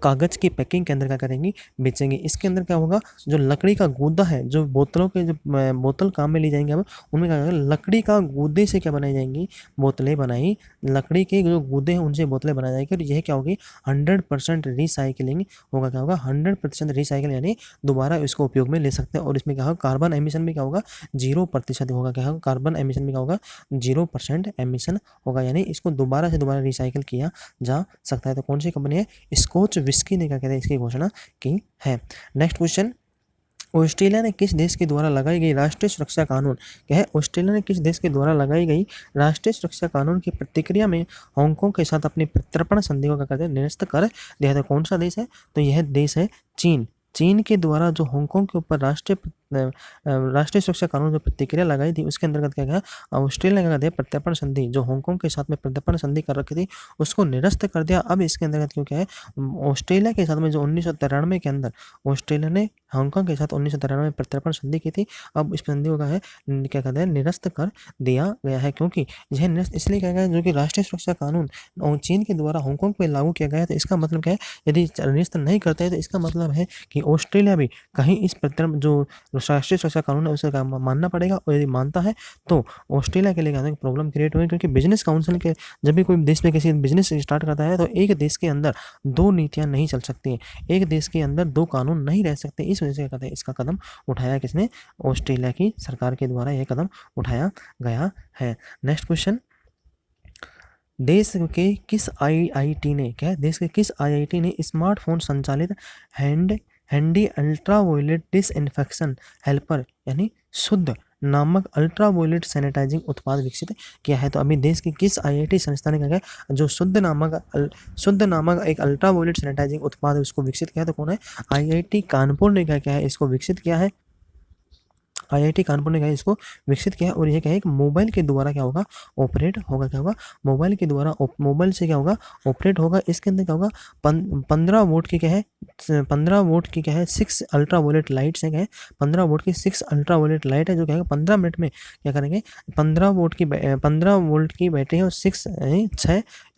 कागज़ की पैकिंग के अंदर क्या करेंगी, बेचेंगे। इसके अंदर क्या होगा, जो लकड़ी का गूदा है, जो बोतलों के जो बोतल काम में ली जाएंगे हम, उनमें क्या करेंगे, लकड़ी का गूदे से क्या बनाई जाएंगी, बोतलें बनाई, लकड़ी के जो गूदे हैं उनसे बोतलें बनाई जाएंगी। और यह क्या होगी, 100% रिसाइकलिंग होगा। क्या होगा, 100% रिसाइकल, यानी दोबारा इसको उपयोग में ले सकते हैं। और इसमें क्या होगा, कार्बन एमिशन भी क्या होगा, 0% होगा। क्या होगा, कार्बन एमिशन भी क्या होगा, 0% एमिशन होगा, यानी इसको दोबारा से दोबारा रिसाइकल किया जा सकता है। तो कौन सी कंपनी है, स्कॉच विस्की ने क्या कहते हैं इसकी घोषणा की है। नेक्स्ट क्वेश्चन, ऑस्ट्रेलिया ने किस देश के द्वारा लगाई गई राष्ट्रीय सुरक्षा कानून, क्या है, ऑस्ट्रेलिया ने किस देश के द्वारा लगाई गई राष्ट्रीय सुरक्षा कानून की प्रतिक्रिया में हांगकांग के साथ अपनी प्रत्यर्पण संधि को क्या कहते हैं, निरस्त कर दिया था। कौन सा देश है, तो यह देश है चीन। चीन के द्वारा जो हांगकांग के ऊपर राष्ट्रीय सुरक्षा कानून जो प्रतिक्रिया लगाई थी, उसके अंतर्गत क्या कहा, ऑस्ट्रेलिया ने क्या दिया, प्रत्यर्पण संधि, जो हांगकांग के साथ में प्रत्यर्पण संधि कर रखी थी उसको निरस्त कर दिया। अब इसके अंतर्गत क्यों क्या है, ऑस्ट्रेलिया के साथ में जो 1993 के अंदर ऑस्ट्रेलिया ने हांगकांग के साथ 1993 में प्रत्यर्पण संधि की थी, अब इस संधि को क्या कहते हैं, निरस्त कर दिया गया है। क्योंकि यह निरस्त इसलिए किया गया है, जो कि राष्ट्रीय सुरक्षा कानून चीन के द्वारा हांगकांग पर लागू किया गया है। तो इसका मतलब क्या है, यदि निरस्त नहीं करते हैं तो इसका मतलब है कि ऑस्ट्रेलिया भी कहीं इस प्रत्यर्पण जो राष्ट्रीय सुरक्षा कानून है उसे मानना पड़ेगा। और यदि मानता है तो ऑस्ट्रेलिया के लिए क्या प्रॉब्लम क्रिएट हुई, क्योंकि बिजनेस काउंसिल के जब भी कोई देश में किसी बिजनेस स्टार्ट करता है तो एक देश के अंदर दो नीतियां नहीं चल सकती, एक देश के अंदर दो कानून नहीं रह सकते। इस वजह से कहते हैं इसका कदम उठाया किसने, ऑस्ट्रेलिया की सरकार के द्वारा यह कदम उठाया गया है। नेक्स्ट क्वेश्चन, देश के किस आईआईटी ने, क्या है, देश के किस आईआईटी ने स्मार्टफोन संचालित हैंडी अल्ट्रावायलेट डिसइंफेक्शन हेल्पर यानी शुद्ध नामक अल्ट्रावायलेट सैनिटाइजिंग उत्पाद विकसित किया है। तो अभी देश की किस आईआईटी संस्था ने क्या है, जो शुद्ध नामक एक अल्ट्रावायलेट सैनिटाइजिंग उत्पाद है उसको विकसित किया है, तो कौन है, आईआईटी कानपुर ने क्या किया है, इसको विकसित किया है। आईआईटी कानपुर ने क्या है, इसको विकसित किया है। और ये क्या है, एक मोबाइल के द्वारा क्या होगा, ऑपरेट होगा। क्या होगा, मोबाइल के द्वारा मोबाइल से क्या होगा, ऑपरेट होगा। इसके अंदर क्या होगा, 15 वोट की क्या है, 15 वोट की क्या है, 6 अल्ट्रावायलेट लाइट्स है। क्या है, 15 वोट की 6 अल्ट्रावायलेट लाइट है, जो क्या है 15 मिनट में क्या करेंगे, 15 वोल्ट की बैटरी है और 6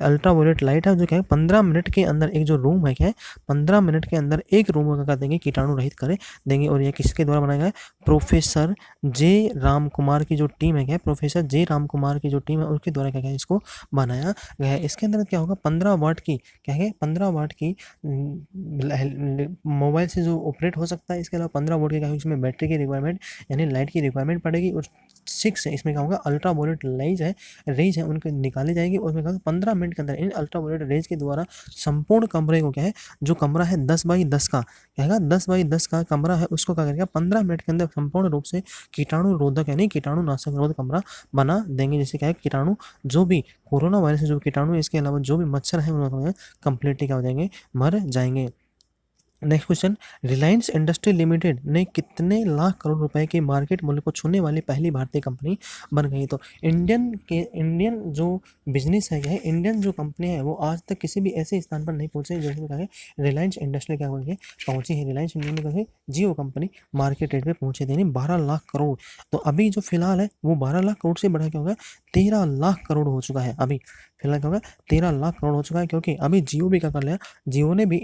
अल्ट्रावायलेट लाइट है, जो क्या है 15 मिनट के अंदर एक जो रूम है, क्या है 15 मिनट के अंदर एक रूम का कर देंगे, कीटाणु रहित कर देंगे। और यह किसके द्वारा बनाया गया है, प्रोफेसर जे राम कुमार की जो टीम है, क्या प्रोफेसर जे राम कुमार की जो टीम है उसके द्वारा क्या है इसको बनाया गया है। इसके अंदर क्या होगा, 15 वाट की क्या है, 15 वाट की मोबाइल से जो ऑपरेट हो सकता है। इसके अलावा 15 वोल्ट की क्या है, इसमें बैटरी की रिक्वायरमेंट यानी लाइट की रिक्वायरमेंट पड़ेगी। और 6 इसमें क्या होगा, अल्ट्रावायलेट रेज है उनके निकाली जाएगी। और उसमें क्या 15 मिनट के अंदर इन अल्ट्रावायलेट रेज के द्वारा संपूर्ण कमरे को क्या है, जो कमरा है 10x10 का क्या है, 10x10 का कमरा है उसको क्या करेगा, 15 मिनट के अंदर संपूर्ण रूप से कीटाणु रोधक यानी कीटाणु नाशक रोध कमरा बना देंगे। जैसे क्या है, कीटाणु जो भी कोरोना वायरस से जो कीटाणु है, इसके अलावा जो भी मच्छर है उनका कंप्लीटली क्या हो जाएंगे, मर जाएंगे। Next question, Reliance industry limited ने कितने लाख करोड़ रुपए के मार्केट मूल्य को छूने वाली पहली भारतीय कंपनी बन गई? तो इंडियन जो बिजनेस है, इंडियन जो कंपनी है वो आज तक किसी भी ऐसे स्थान पर नहीं पहुंचे जैसे क्या है रिलायंस इंडस्ट्री क्या करके पहुंची है। रिलायंस इंडिया में क्या जियो कंपनी मार्केट रेट पे पहुंचे थे, यानी 12 लाख करोड़। तो अभी जो फिलहाल है वो 12 लाख करोड़ से बढ़ा क्या होगा, 13 लाख करोड़ हो चुका है। अभी फिलहाल क्या होगा, 13 लाख करोड़ हो चुका है, क्योंकि अभी जियो भी क्या कर लिया, जियो ने भी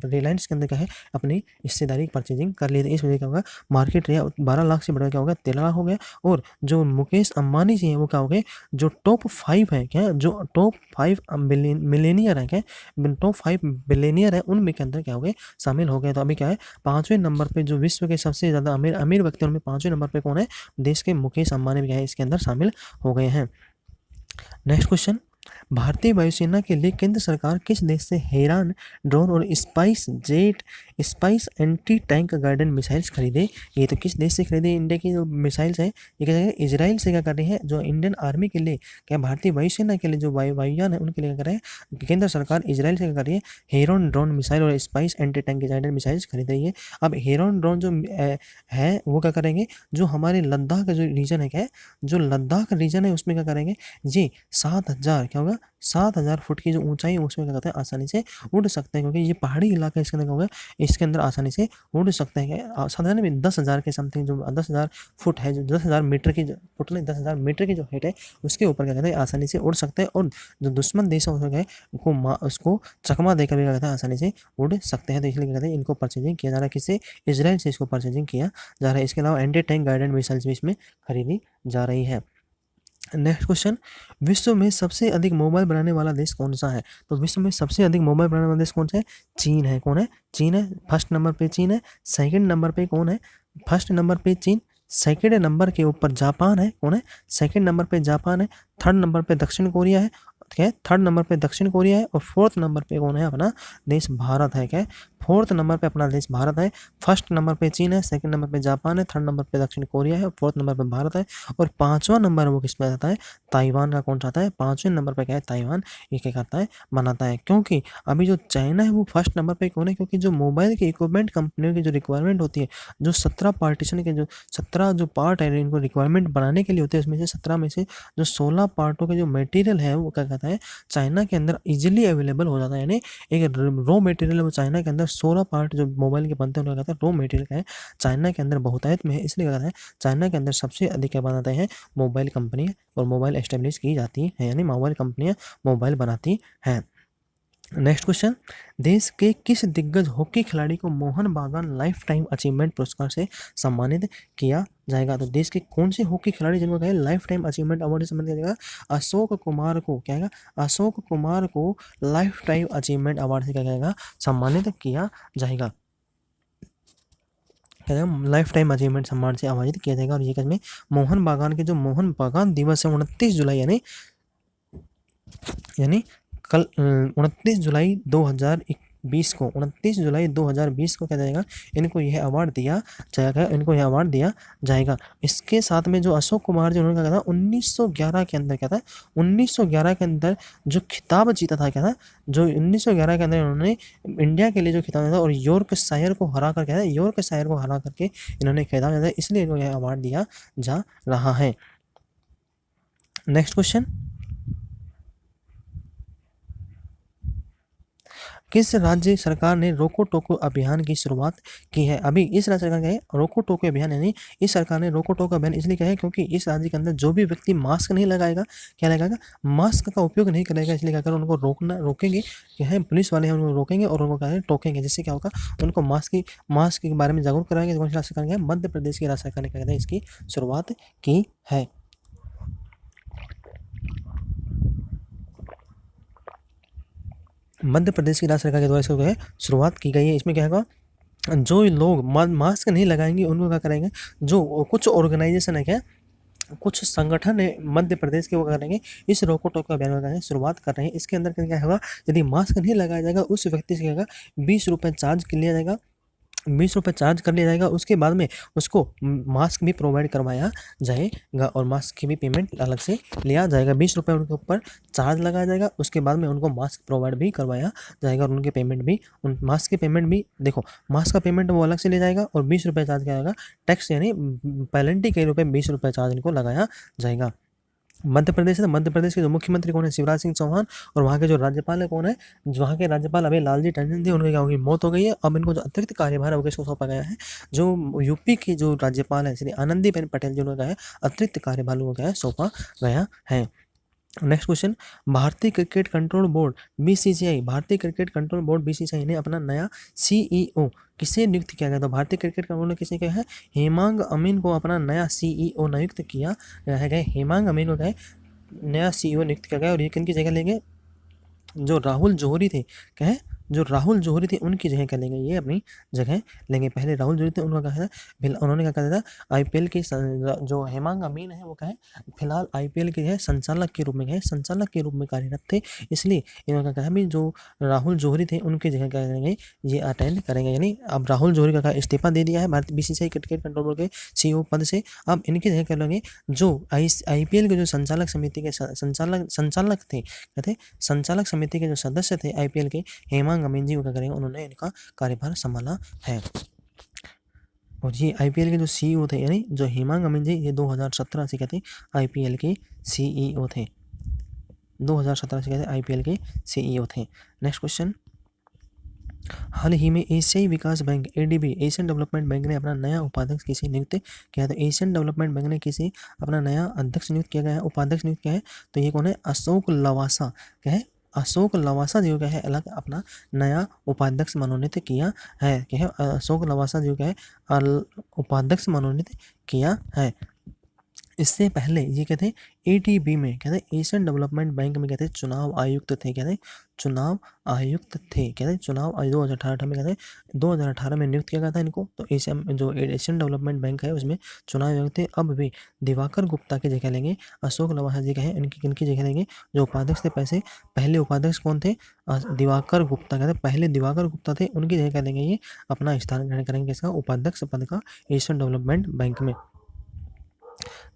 रिलायंस के अंदर क्या है अपनी हिस्सेदारी परचेजिंग कर ली थी। इस वजह क्या होगा, मार्केट रेट 12 लाख से बढ़कर क्या होगा 13 लाख हो गया। और जो मुकेश अंबानी जी हैं वो क्या हो गए, जो टॉप 5 है क्या, जो टॉप 5 मिलेनियर है क्या, टॉप 5 बिलियनियर है उनमें के अंदर क्या हो गए शामिल हो गए। तो अभी क्या है 5वें नंबर पे जो विश्व के सबसे ज़्यादा अमीर अमीर व्यक्ति उनमें 5वें नंबर पे कौन है, देश के मुकेश अंबानी भी क्या है इसके अंदर शामिल हो गए हैं। नेक्स्ट क्वेश्चन, भारतीय वायुसेना के लिए केंद्र सरकार किस देश से हेरान ड्रोन और spice anti tank guidance missiles खरीदे? ये तो किस देश से खरीदे इंडिया की जो मिसाइल्स है, ये क्या है इजराइल से क्या कर रही है, जो इंडियन आर्मी के लिए क्या भारतीय वायुसेना के लिए जो वायुयान है उनके लिए क्या कर रहे हैं केंद्र सरकार इजराइल से क्या कर रही है, हेरॉन ड्रोन मिसाइल और spice anti tank guidance missiles खरीद रही है। अब हेरॉन ड्रोन जो है वो क्या करेंगे, जो हमारे लद्दाख का जो रीजन है क्या है, जो लद्दाख रीजन है उसमें क्या करेंगे, ये 7,000 क्या होगा 7,000 फुट की जो ऊंचाई है उसमें क्या कहते हैं आसानी से उड़ सकते हैं, क्योंकि ये पहाड़ी इलाका है। इसके अंदर क्या होगा, इसके अंदर आसानी से उड़ सकते हैं। 7,000 में 10,000 के समथिंग, जो 10,000 फुट है, जो 10,000 मीटर की फुट नहीं 10,000 मीटर की जो हाइट है उसके ऊपर क्या कहते हैं आसानी से उड़ सकते हैं। और जो दुश्मन देश है उसको चकमा देकर भी क्या कहते हैं आसानी से उड़ सकते हैं। तो इसलिए क्या कहते हैं इनको परचेजिंग किया जा रहा है, किससे, इसराइल से इसको परचेजिंग किया जा रहा है। इसके अलावा एंटी टैंक गाइडेंस मिसाइल्स भी इसमें खरीदी जा रही है। नेक्स्ट क्वेश्चन, विश्व में सबसे अधिक मोबाइल बनाने वाला देश कौन सा है? तो विश्व में सबसे अधिक मोबाइल बनाने वाला देश कौन सा है, चीन है। कौन है, चीन है। फर्स्ट नंबर पे चीन है। सेकंड नंबर पे कौन है, फर्स्ट नंबर पे चीन, सेकंड नंबर के ऊपर जापान है। कौन है, सेकंड नंबर पे जापान है। थर्ड नंबर पे दक्षिण कोरिया है। क्या है, थर्ड नंबर पे दक्षिण कोरिया है। और फोर्थ नंबर पे कौन है, अपना देश भारत है। क्या है, फोर्थ नंबर पे अपना देश भारत है। फर्स्ट नंबर पे चीन है, सेकंड नंबर पे जापान है, थर्ड नंबर पे दक्षिण कोरिया है, फोर्थ नंबर पे भारत है। और पांचवा नंबर वो किस पे आता है, ताइवान का कौन सा आता है, पांचवें नंबर पे क्या है ताइवान, ये क्या करता है बनाता है। क्योंकि अभी जो चाइना है वो फर्स्ट नंबर पे क्यों है, क्योंकि जो मोबाइल के इक्विपमेंट कंपनियों की जो रिक्वायरमेंट होती है, जो 17 पार्टीशन के जो 17 जो पार्ट है इनको रिक्वायरमेंट बनाने के लिए होते हैं, उसमें से 17 में से जो 16 पार्टों के जो मटेरियल है वो क्या कहता है चाइना के अंदर इजीली अवेलेबल हो जाता है। यानी एक रॉ मटेरियल है वो चाइना के अंदर 16 पार्ट जो मोबाइल के बनते हैं उनका कहता है रॉ मटेरियल का है चाइना के अंदर बहुतायत में है। इसलिए कहता है चाइना के अंदर सबसे अधिक क्या बनाते हैं मोबाइल कंपनी और मोबाइल एस्टेब्लिश की जाती है, यानी मोबाइल कंपनियां मोबाइल बनाती हैं। नेक्स्ट क्वेश्चन, देश के किस दिग्गज हॉकी खिलाड़ी को मोहन बागान लाइफ टाइम अचीवमेंट पुरस्कार से सम्मानित किया जाएगा? तो देश के कौन से हॉकी खिलाड़ी जिनको कहे लाइफ टाइम अचीवमेंट अवार्ड से सम्मानित किया जाएगा? अशोक कुमार को क्या है, अशोक कुमार को लाइफ टाइम अचीवमेंट अवार्ड से क्या जाएगा सम्मानित किया जाएगा, लाइफ टाइम अचीवमेंट सम्मान से आवाजित किया जाएगा। और ये में मोहन बागान के जो मोहन बागान दिवस है 29 जुलाई यानी कल 29 जुलाई 2020 को 29 जुलाई 2020 को क्या जाएगा इनको यह अवार्ड दिया जाएगा, इनको यह अवार्ड दिया जाएगा। इसके साथ में जो अशोक कुमार जी उन्होंने क्या था 1911 के अंदर क्या था 1911 के अंदर जो खिताब जीता था, क्या था जो 1911 के अंदर उन्होंने इंडिया के लिए जो खिताब था और यॉर्कशायर को हरा कर, क्या था यॉर्कशायर को हरा करके इन्होंने खिताब जीता, इसलिए इनको यह अवार्ड दिया जा रहा है। नेक्स्ट क्वेश्चन, किस राज्य सरकार ने रोको टोको अभियान की शुरुआत की है? अभी इस राज्य सरकार का है रोको टोको अभियान, यानी इस सरकार ने रोको टोको अभियान इसलिए क्या है क्योंकि इस राज्य के अंदर जो भी व्यक्ति मास्क नहीं लगाएगा, क्या लगाएगा मास्क का उपयोग नहीं करेगा, इसलिए क्या कर उनको रोकेंगे, क्या है पुलिस वाले हैं उनको रोकेंगे और उनको क्या है टोकेंगे, जिससे क्या होगा उनको मास्क के बारे में जागरूक कराएंगे। राज्य सरकार क्या है मध्य प्रदेश की राज्य सरकार ने क्या कहते हैं इसकी शुरुआत की है। मध्य प्रदेश की राज्य सरकार के द्वारा इसको क्या है शुरुआत की गई है। इसमें क्या होगा जो लोग मास्क नहीं लगाएंगे उनको क्या करेंगे, जो कुछ ऑर्गेनाइजेशन है क्या कुछ संगठन है मध्य प्रदेश के वो करेंगे इस रोको टोको अभियान का शुरुआत कर रहे हैं। इसके अंदर क्या होगा यदि मास्क नहीं लगाया जाएगा उस व्यक्ति से क्या होगा 20 रुपये चार्ज लिया जाएगा ₹20 चार्ज कर लिया जाएगा। उसके बाद में उसको मास्क भी प्रोवाइड करवाया जाएगा और मास्क की भी पेमेंट अलग से लिया जाएगा। ₹20 उनके ऊपर चार्ज लगाया जाएगा, उसके बाद में उनको मास्क प्रोवाइड भी करवाया जाएगा और उनकी पेमेंट भी, उन मास्क की पेमेंट भी, देखो मास्क का पेमेंट वो अलग से ले जाएगा और ₹20 चार्ज किया जाएगा। टैक्स यानी पेनल्टी के रूप में ₹20 चार्ज इनको लगाया जाएगा। मध्य प्रदेश है, तो मध्य प्रदेश के जो मुख्यमंत्री कौन है? शिवराज सिंह चौहान। और वहाँ के जो राज्यपाल है कौन है? वहाँ के राज्यपाल अभी लालजी टंडन थे, उनकी क्या होगी? मौत हो गई है। अब इनको जो अतिरिक्त कार्यभार है वो किसको सौंपा गया है? जो यूपी की जो राज्यपाल है श्री आनंदीबेन पटेल, जो उनका है अतिरिक्त कार्यभार को क्या है सौंपा गया है। नेक्स्ट क्वेश्चन, भारतीय क्रिकेट कंट्रोल बोर्ड बीसीसीआई, भारतीय क्रिकेट कंट्रोल बोर्ड बीसीसीआई ने अपना नया सीईओ किसे नियुक्त किया गया? तो भारतीय क्रिकेट कंट्रोल बोर्ड ने किसे किया है? हेमांग अमीन को अपना नया सीईओ नियुक्त किया गया है। हेमांग अमीन को क्या है नया सीईओ नियुक्त किया गया और ये किनकी जगह लेंगे? जो राहुल जौहरी थे, क्या है? जो राहुल जौहरी थे उनकी जगह क्या लेंगे? ये अपनी जगह लेंगे। पहले राहुल जौहरी थे, उनका क्या है उन्होंने क्या कहा था? आईपीएल के जो हेमांग अमीन है वो क्या है फिलहाल आईपीएल के संचालक के रूप में है, संचालक के रूप में कार्यरत थे, इसलिए इन्होंने कहा भी जो राहुल जौहरी थे उनकी जगह क्या करेंगे? ये अटेंड करेंगे। यानी अब राहुल जौहरी का इस्तीफा दे दिया है भारतीय बीसीसीआई क्रिकेट कंट्रोल बोर्ड के सीईओ पद से। अब इनकी जगह क्या लेंगे? जो आईपीएल के जो संचालक समिति के संचालक थे, कहते संचालक समिति के जो सदस्य थे आईपीएल के, हेमांग अमीन जी क्या करेंगे? उन्होंने इनका कार्यभार संभाला है। और ये आईपीएल के जो सीईओ थे, यानी जो हेमांग अमीन जी, ये 2017 से कहते आईपीएल के सीईओ थे। 2017 से कहते आईपीएल के सीईओ थे। नेक्स्ट क्वेश्चन, हाल ही में एशियाई विकास bank ADB, Asian Development Bank ने अपना नया उपाध्यक्ष किसे नियुक्त किया? तो एशियन डेवलपमेंट बैंक ने किसे अपना नया अध्यक्ष नियुक्त किया गया है, उपाध्यक्ष नियुक्त किया है? तो ये कौन है? अशोक लवासा। क्या है? अशोक लवासा जो क्या है अलग अपना नया उपाध्यक्ष मनोनीत किया है। क्या है? अशोक लवासा जो क्या है उपाध्यक्ष मनोनीत किया है। इससे पहले ये कहते हैं एटीबी में, कहते हैं एशियन डेवलपमेंट बैंक में कहते हैं चुनाव आयुक्त थे, कहते हैं चुनाव आयुक्त थे, कहते हैं चुनाव 2018 में, कहते हैं 2018 में नियुक्त किया गया था इनको। तो एशियन डेवलपमेंट बैंक है उसमें चुनाव आयुक्त थे। अब भी दिवाकर गुप्ता की जगह लेंगे अशोक लवासा जी, कहें इनकी किनकी जगह लेंगे? जो उपाध्यक्ष थे पैसे, पहले उपाध्यक्ष कौन थे? दिवाकर गुप्ता, कहते हैं पहले दिवाकर गुप्ता थे, उनकी जगह क्या लेंगे? ये अपना स्थान ग्रहण करेंगे इसका उपाध्यक्ष पद का एशियन डेवलपमेंट बैंक में।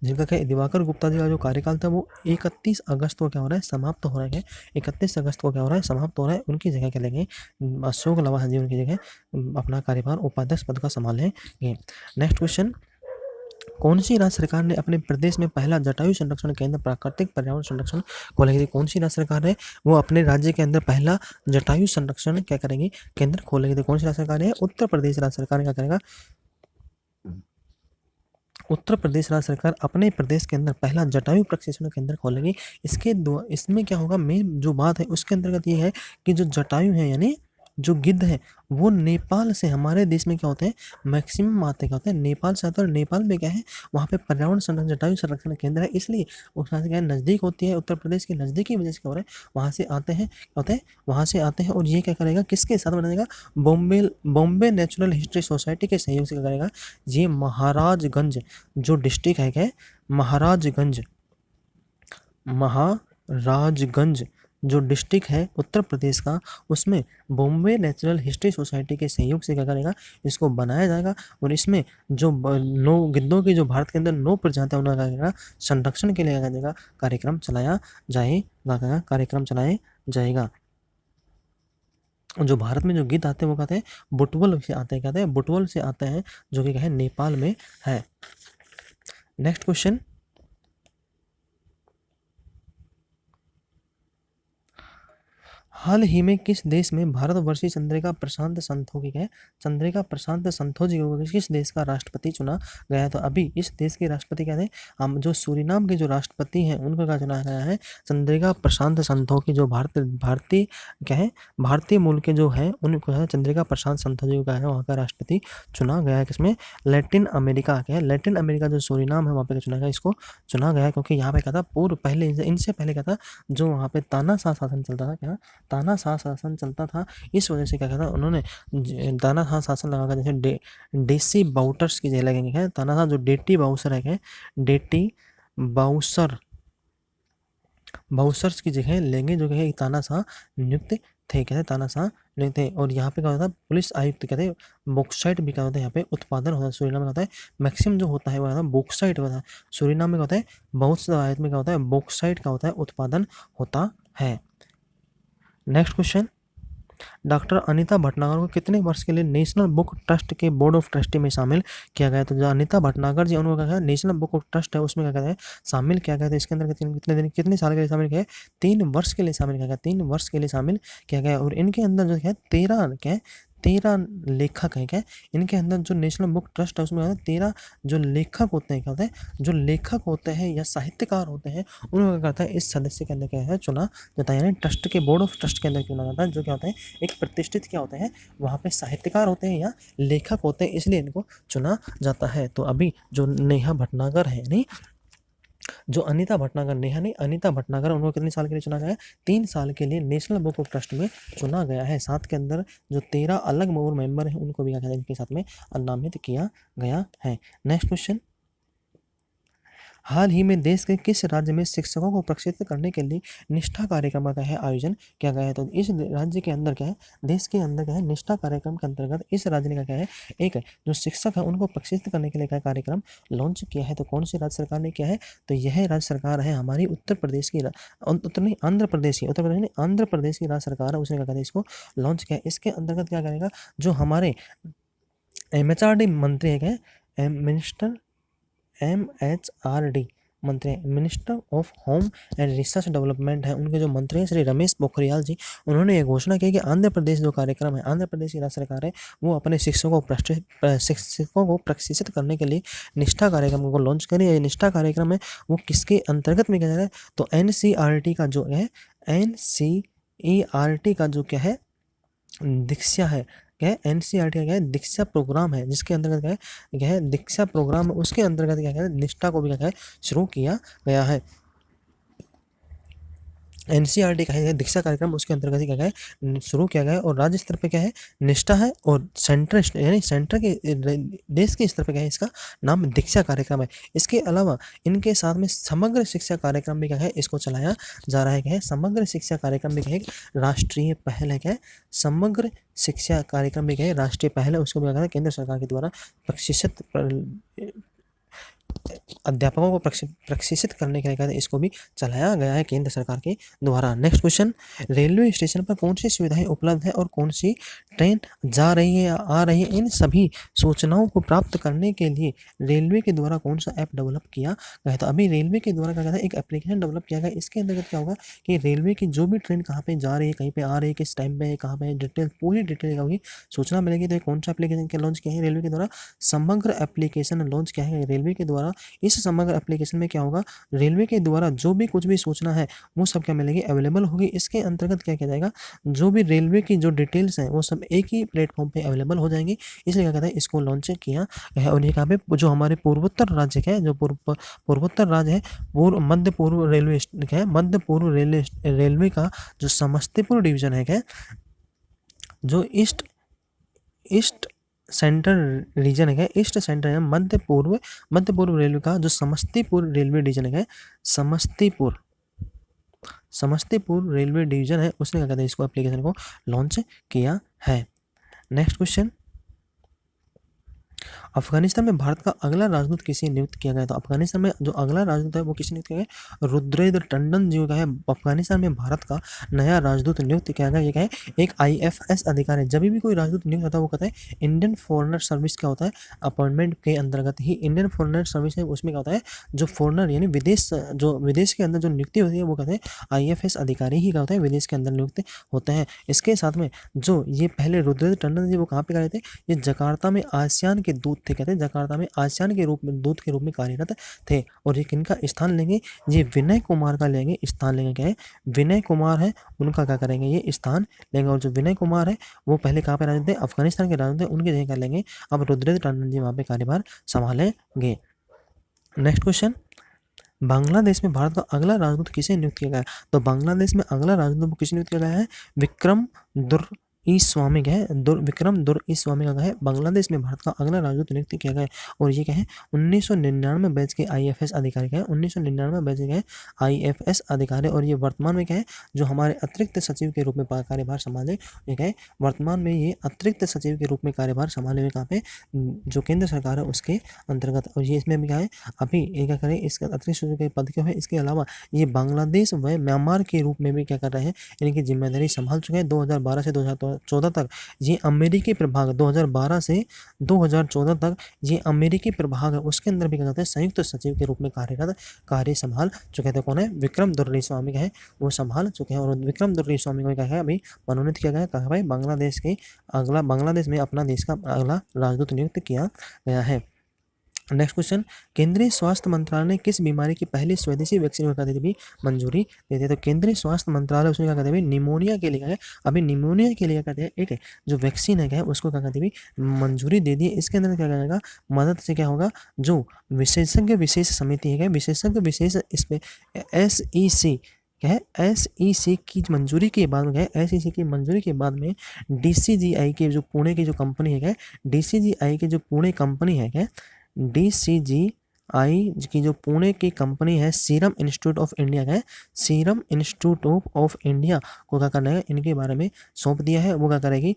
जिनका क्या दिवाकर गुप्ता जी का जो कार्यकाल था वो 31 अगस्त को क्या हो रहा है? समाप्त हो रहा है। 31 अगस्त को क्या हो रहा है? समाप्त हो रहा है। उनकी जगह क्या लेंगे? अशोक लवासा जी उनकी जगह अपना कार्यभार उपाध्यक्ष पद का संभालेंगे। नेक्स्ट क्वेश्चन, कौन सी राज्य सरकार ने अपने प्रदेश में पहला जटायु संरक्षण केंद्र प्राकृतिक पर्यावरण संरक्षण खोलेगी? थी कौन सी राज्य सरकार है वो अपने राज्य के अंदर पहला जटायु संरक्षण क्या करेंगे? केंद्र खोलेगी? थी कौन सी राज्य सरकार है? उत्तर प्रदेश राज्य सरकार क्या करेगा? उत्तर प्रदेश राज्य सरकार अपने प्रदेश के अंदर पहला जटायु प्रशिक्षण केंद्र खोलेगी। इसमें क्या होगा? मेन जो बात है उसके अंतर्गत ये है कि जो जटायु है यानी जो गिद्ध है वो नेपाल से हमारे देश में क्या होते हैं? मैक्सिमम आते क्या होते हैं? नेपाल से आते हैं। और नेपाल में क्या है? वहाँ पे पर्यावरण संरक्षण जटायु संरक्षण केंद्र है, इसलिए उसका क्या है नज़दीक होती है, उत्तर प्रदेश के नज़दीक की वजह से क्या हो रहा है? वहाँ से आते हैं, क्या होते हैं? वहाँ से आते हैं। और ये क्या करेगा? किसके साथ बनाएगा? बॉम्बे नेचुरल हिस्ट्री सोसाइटी के सहयोग से क्या करेगा? ये महाराजगंज जो डिस्ट्रिक्ट है, क्या है? महाराजगंज जो डिस्ट्रिक्ट है उत्तर प्रदेश का, उसमें बॉम्बे नेचुरल हिस्ट्री सोसाइटी के सहयोग से क्या करेगा? इसको बनाया जाएगा। और इसमें जो 9 गिद्धों की जो भारत के अंदर 9 प्रजातियां उनका क्या करेगा? संरक्षण के लिए क्या करेगा? कार्यक्रम चलाया जाएगा। जो भारत में जो गिद्ध आते हैं वो कहते हैं बुटवल से आते हैं, कहते हैं बुटवल से आते हैं, जो कि क्या है? नेपाल में है। नेक्स्ट क्वेश्चन, हाल ही में किस देश में भारतवर्षीय चंद्रिका प्रशांत संतोखी है? चंद्रिका प्रशांत संतोखी को किस देश का राष्ट्रपति चुना गया? तो अभी इस देश के राष्ट्रपति क्या थे? हम जो सूरीनाम के जो राष्ट्रपति हैं उनको क्या चुना गया है? चंद्रिका प्रशांत संतोखी, जो भारतीय क्या है? भारतीय मूल के जो है उनको है चंद्रिका प्रशांत संतोखी का है वहाँ का राष्ट्रपति चुना गया है। किसमें? लैटिन अमेरिका, क्या है? लैटिन अमेरिका जो सूरीनाम है वहाँ पे चुना गया, इसको चुना गया क्योंकि यहाँ पे क्या था? पूर्व पहले इनसे पहले क्या था? जो वहाँ पे तानाशाह शासन चलता था, क्या तानाशाह शासन चलता था, इस वजह से क्या कहता उन्होंने तानाशाह शासन लगाकर जैसे डेसी बाउटर्स की जगह लगेंगे। क्या तानाशाह जो डेटी बाउसर है, क्या डेटी बाउसर्स की जगह लेंगे, जो है तानाशाह नियुक्त थे, कहते तानाशाह नियुक्त थे। और यहाँ पे क्या होता है, पुलिस आयुक्त कहते बॉक्साइट भी क्या होता है यहाँ पे उत्पादन होता है। सूरीनाम में होता है मैक्सिमम जो होता है वो होता है बॉक्साइट होता है। सूरीनाम में क्या होता है, बहुत से आयत में क्या होता है, बॉक्साइट का होता है उत्पादन होता है। Next question, doctor Anita Bhatnagar को कितने वर्ष के लिए नेशनल बुक ट्रस्ट के बोर्ड ऑफ ट्रस्टी में शामिल किया गया? तो जो अनीता भटनागर जी उनको क्या है, नेशनल बुक ऑफ ट्रस्ट है उसमें क्या कहते हैं शामिल किया गया था। इसके अंदर कितने दिन कितने साल के लिए शामिल किया है, 3 वर्ष के लिए शामिल किया गया, 3 वर्ष के लिए शामिल किया गया। और इनके अंदर जो है 13 लेखक हैं क्या, इनके अंदर जो नेशनल बुक ट्रस्ट है उसमें 13 जो लेखक होते हैं, क्या होते हैं, जो लेखक होते हैं या साहित्यकार होते हैं उनको क्या कहता है, इस सदस्य के अंदर क्या है चुना जाता है। यानी ट्रस्ट के बोर्ड ऑफ ट्रस्ट के अंदर चुना जाता है, जो क्या होता है एक प्रतिष्ठित क्या होते हैं, वहाँ पे साहित्यकार होते हैं या लेखक होते हैं, इसलिए इनको चुना जाता है। तो अभी जो नेहा भटनागर है, नहीं जो अनीता भटनागर, नेहा नहीं अनीता भटनागर, उनको कितने साल के लिए चुना गया है, 3 साल के लिए नेशनल बुक ऑफ ट्रस्ट में चुना गया है। साथ के अंदर जो 13 अलग बोर्ड मेंबर हैं उनको भी क्या कहते हैं इनके साथ में नामित किया गया है। नेक्स्ट क्वेश्चन, हाल ही में देश के किस राज्य में शिक्षकों को प्रशिक्षित करने के लिए निष्ठा कार्यक्रम का है आयोजन किया गया है? तो इस राज्य के अंदर क्या है, देश के अंदर क्या है, निष्ठा कार्यक्रम के अंतर्गत इस राज्य ने क्या है, एक जो शिक्षक है उनको प्रशिक्षित करने के लिए क्या कार्यक्रम लॉन्च किया है? तो कौन सी राज्य सरकार ने किया है, तो यह राज्य सरकार है हमारी उत्तर प्रदेश की, उत्तर नहीं आंध्र प्रदेश की, उत्तर प्रदेश नहीं आंध्र प्रदेश की राज्य सरकार है, उसने क्या कहते हैं इसको लॉन्च किया। इसके अंतर्गत क्या करेगा, जो हमारे MHRD मंत्री है क्या, मिनिस्टर MHRD मंत्री, minister of home and research development है, उनके जो मंत्री हैं श्री रमेश पोखरियाल जी, उन्होंने ये घोषणा की कि आंध्र प्रदेश जो कार्यक्रम है, आंध्र प्रदेश की राज्य सरकार है वो अपने शिक्षकों को प्रशिक्षित करने के लिए निष्ठा कार्यक्रम को लॉन्च करें। ये निष्ठा कार्यक्रम है वो किसके अंतर्गत में किया जा रहा है, तो NCERT का जो है, NCERT का जो क्या है दीक्षा है, क्या है NCERT का क्या है दीक्षा प्रोग्राम है, जिसके अंतर्गत क्या है दीक्षा प्रोग्राम, उसके अंतर्गत क्या है निष्ठा को भी क्या है शुरू किया गया है। NCERT का है दीक्षा कार्यक्रम, उसके अंतर्गत क्या है शुरू किया गया है। और राज्य स्तर पे क्या है निष्ठा है, और सेंटर यानी सेंटर के देश के स्तर पे क्या है इसका नाम दीक्षा कार्यक्रम है। इसके अलावा इनके साथ में समग्र शिक्षा कार्यक्रम भी क्या है इसको चलाया जा रहा है। क्या है समग्र शिक्षा कार्यक्रम भी क्या है राष्ट्रीय पहल है, क्या है समग्र शिक्षा कार्यक्रम भी क्या है राष्ट्रीय पहल है, उसको भी क्या है केंद्र सरकार के द्वारा प्रशिक्षित अध्यापकों को प्रशिक्षित करने के लिए इसको भी चलाया गया है केंद्र सरकार के द्वारा। नेक्स्ट क्वेश्चन, रेलवे स्टेशन पर कौन सी सुविधाएं उपलब्ध है और कौन सी ट्रेन जा रही है या आ रही है, इन सभी सूचनाओं को प्राप्त करने के लिए रेलवे के द्वारा कौन सा ऐप डेवलप किया गया है? तो अभी रेलवे के द्वारा क्या कहता है एक एप्लीकेशन डेवलप किया गया। इसके अंतर्गत क्या होगा कि रेलवे की जो भी ट्रेन कहाँ पे जा रही है, कहीं पे आ रही है, किस टाइम पे है, कहाँ पे है, डिटेल पूरी डिटेल होगी, सूचना मिलेगी। तो कौन सा एप्लीकेशन क्या लॉन्च किया है रेलवे के द्वारा, समग्र एप्लीकेशन लॉन्च किया है रेलवे के द्वारा। इस समग्र एप्लीकेशन में क्या होगा, रेलवे के द्वारा जो भी कुछ भी सूचना है वो सब क्या मिलेगी अवेलेबल होगी। इसके अंतर्गत क्या किया जाएगा, जो भी रेलवे की जो डिटेल्स हैं वो सब एक ही प्लेटफॉर्म पे अवेलेबल हो जाएंगी, इसलिए क्या कहते हैं इसको लॉन्च किया है। और ये कहाँ पे, जो हमारे पूर्वोत्तर राज्य के जो पूर्वोत्तर राज्य है, मध्य पूर्व रेलवे क्या है, मध्य पूर्व रेलवे का जो समस्तीपुर डिवीजन है, क्या जो ईस्ट सेंट्रल रीजन है, ईस्ट सेंट्रल है, मध्य पूर्व रेलवे का जो समस्तीपुर रेलवे डिवीजन है, समस्तीपुर रेलवे डिवीजन है, उसने क्या कहते हैं इसको एप्लीकेशन को लॉन्च किया है। नेक्स्ट क्वेश्चन, अफगानिस्तान में भारत का अगला राजदूत किसे नियुक्त किया गया? तो अफगानिस्तान में जो अगला राजदूत है वो किसे नियुक्त किया गया, रुद्रेंद्र टंडन जी का है अफगानिस्तान में भारत का नया राजदूत नियुक्त किया गया। ये क्या है एक IFS अधिकारी है। जब भी कोई राजदूत नियुक्त होता है वो कहता है इंडियन फॉरेनर सर्विस क्या होता है, अपॉइंटमेंट के अंतर्गत ही इंडियन फॉरेनर सर्विस है, उसमें क्या होता है जो फॉरेनर यानी विदेश के अंदर जो नियुक्ति होती है वो कहते हैं IFS अधिकारी ही क्या होता है विदेश के अंदर नियुक्त होते हैं। इसके साथ में जो ये पहले रुद्रेंद्र टंडन जी वो कहाँ पे गए थे, ये जकार्ता में आसियान के दूत थे, कहते हैं जकार्ता में आसियान के रूप में दूत के रूप में कार्यरत थे। और ये किनका स्थान लेंगे, ये विनय कुमार का लेंगे स्थान लेंगे। क्या है विनय कुमार है उनका क्या करेंगे ये स्थान लेंगे। और जो विनय कुमार है वो पहले कहाँ पे राजदूत थे, अफगानिस्तान के राजदूत थे, उनके जगह कर लेंगे अब रुद्रेंद्र टंडन जी वहाँ पे कार्यभार संभालेंगे। नेक्स्ट क्वेश्चन, बांग्लादेश में भारत का अगला राजदूत किसे नियुक्त किया गया है? तो बांग्लादेश में अगला राजदूत किसे नियुक्त किया गया है, विक्रम ई स्वामी क्या है, विक्रम दुर ई स्वामी का है बांग्लादेश में भारत का अगला राजदूत नियुक्त किया गया है। और ये क्या है 1999 बैच के IFS अधिकारी का है, 1999 बैच के IFS अधिकारी। और ये वर्तमान में क्या है जो हमारे अतिरिक्त सचिव के रूप में कार्यभार संभाले, ये क्या है वर्तमान में ये अतिरिक्त सचिव के रूप में कार्यभार संभाले हुए कहाँ पे जो केंद्र सरकार है उसके अंतर्गत। और ये इसमें भी क्या है अभी ये क्या करें इसका अतिरिक्त सचिव के पद क्यों है, इसके अलावा ये बांग्लादेश व म्यांमार के रूप में भी क्या कर रहे हैं इनकी जिम्मेदारी संभाल चुके हैं। 2012 से 2014 तक ये अमेरिकी प्रभाग 2012 से 2014 तक ये अमेरिकी प्रभाग है उसके अंदर भी क्या कहते हैं संयुक्त सचिव के रूप में कार्यरत कार्य संभाल चुके थे। कौन है विक्रम दुर्रे स्वामी का है वो संभाल चुके हैं। और विक्रम दुर्रे स्वामी को क्या है अभी मनोनीत किया गया कहा भाई बांग्लादेश में अपना देश का अगला राजदूत नियुक्त किया गया है। नेक्स्ट क्वेश्चन, केंद्रीय स्वास्थ्य मंत्रालय ने किस बीमारी की पहली स्वदेशी वैक्सीन को कहते भी मंजूरी देते। तो केंद्रीय स्वास्थ्य मंत्रालय उसने क्या कहते हैं निमोनिया के लिए है, अभी निमोनिया के लिए कहते हैं एक जो वैक्सीन है क्या उसको क्या कहते भी मंजूरी दे दी है। इसके अंदर क्या करेगा मदद से क्या होगा जो विशेषज्ञ विशेष समिति है क्या विशेषज्ञ विशेष इस पे SEC क्या है SEC की मंजूरी के बाद में क्या है SEC की मंजूरी के बाद में DCGI के जो पुणे की जो कंपनी है क्या DCGI की जो पुणे कंपनी है क्या DCGI की जो पुणे की कंपनी है सीरम इंस्टीट्यूट ऑफ इंडिया है सीरम इंस्टीट्यूट ऑफ इंडिया को क्या करना है इनके बारे में सौंप दिया है। वो क्या करेगी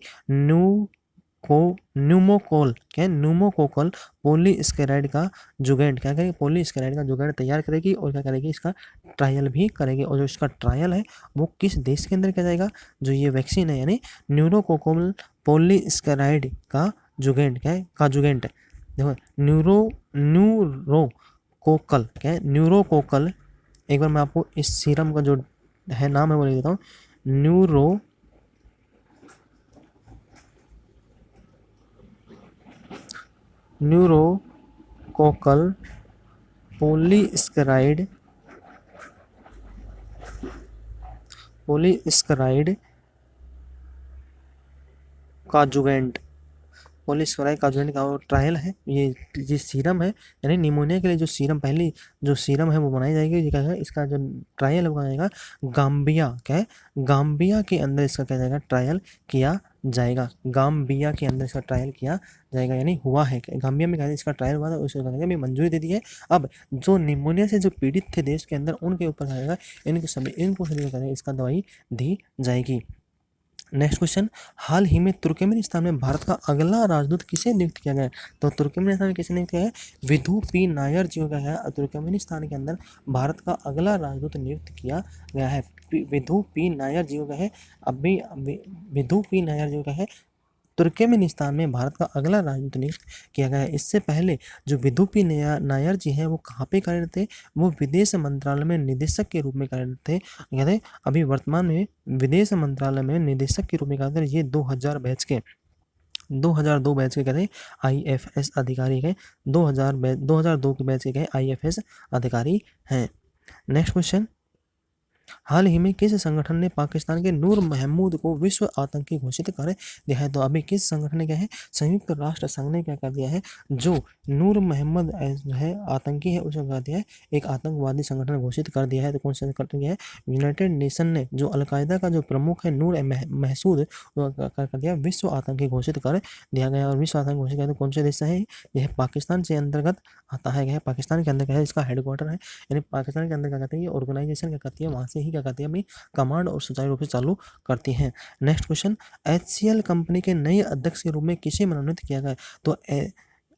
न्यूमोकोल क्या न्यूमोकोकल पॉलीस्केराइड का जुगैंड क्या करेगी पॉलीस्केराइड का जुगैंड तैयार करेगी और क्या करेगी इसका ट्रायल भी करेगी। और जो इसका ट्रायल है वो किस देश के अंदर किया जाएगा जो ये वैक्सीन है यानी न्यूरोकोकल पॉलीस्केराइड का जुगैंड क्या है का जुगैंड देखो न्यूरोकोकल क्या है न्यूरोकोकल। एक बार मैं आपको इस सीरम का जो है नाम है वो लिख देता हूँ न्यूरोकोकल पॉलीस्केराइड काजुगेंट पॉलीस्केराइड काजुगेंट का ट्रायल है। ये सीरम है यानी निमोनिया के लिए जो सीरम पहली जो सीरम है वो बनाई जाएगी। ये क्या है इसका जो ट्रायल है वो जाएगा गाम्बिया क्या है गाम्बिया के अंदर इसका क्या जाएगा ट्रायल किया जाएगा गाम्बिया के अंदर इसका ट्रायल किया जाएगा यानी हुआ है गाम्बिया में क्या इसका ट्रायल हुआ था उसको अभी मंजूरी दे दी है। अब जो निमोनिया से जो पीड़ित थे देश के अंदर उनके ऊपर जाएगा इनको सभी इसका दवाई दी जाएगी। नेक्स्ट क्वेश्चन, हाल ही में तुर्कमेनिस्तान में भारत का अगला राजदूत किसे नियुक्त किया गया है। तो तुर्कमेनिस्तान में किसे नियुक्त किया है विधु पी नायर जी का है तुर्कमेनिस्तान के अंदर भारत का अगला राजदूत नियुक्त किया गया है विधु पी नायर जी का है। अभी विधु पी नायर जी का है तुर्कमेनिस्तान में भारत का अगला राजदूत नियुक्त किया गया है। इससे पहले जो विधु पी नायर जी हैं वो कहाँ पे कार्यरत थे वो विदेश मंत्रालय में निदेशक के रूप में कार्यरत थे कहते अभी वर्तमान में विदेश मंत्रालय में निदेशक के रूप में कार्यरत ये 2002 बैच के कहते IFS अधिकारी है 2002 के बैच के IFS अधिकारी हैं। नेक्स्ट क्वेश्चन, हाल ही में किस संगठन ने पाकिस्तान के नूर महमूद को विश्व आतंकी घोषित कर दिया है। तो अभी किस संगठन ने क्या है संयुक्त राष्ट्र संघ ने क्या कर दिया है जो नूर महमद जो है आतंकी है उसको कर दिया है एक आतंकवादी संगठन घोषित कर दिया है। तो कौन सा संगठन है यूनाइटेड नेशन ने जो अलकायदा का जो प्रमुख है नूर महसूद कर दिया विश्व आतंकी घोषित कर दिया गया। और विश्व आतंकी घोषित किया तो कौन से देश है यह पाकिस्तान से अंतर्गत आता है पाकिस्तान के अंदर क्या है इसका हेडक्वार्टर है यानी पाकिस्तान के अंदर क्या कहते हैं ये ऑर्गेनाइजेशन क्या करती है वहाँ से ही क्या करती है अपनी कमांड और सुचारू रूप से चालू करती हैं। नेक्स्ट क्वेश्चन, HCL कंपनी के नए अध्यक्ष के रूप में किसे मनोनीत किया गया। तो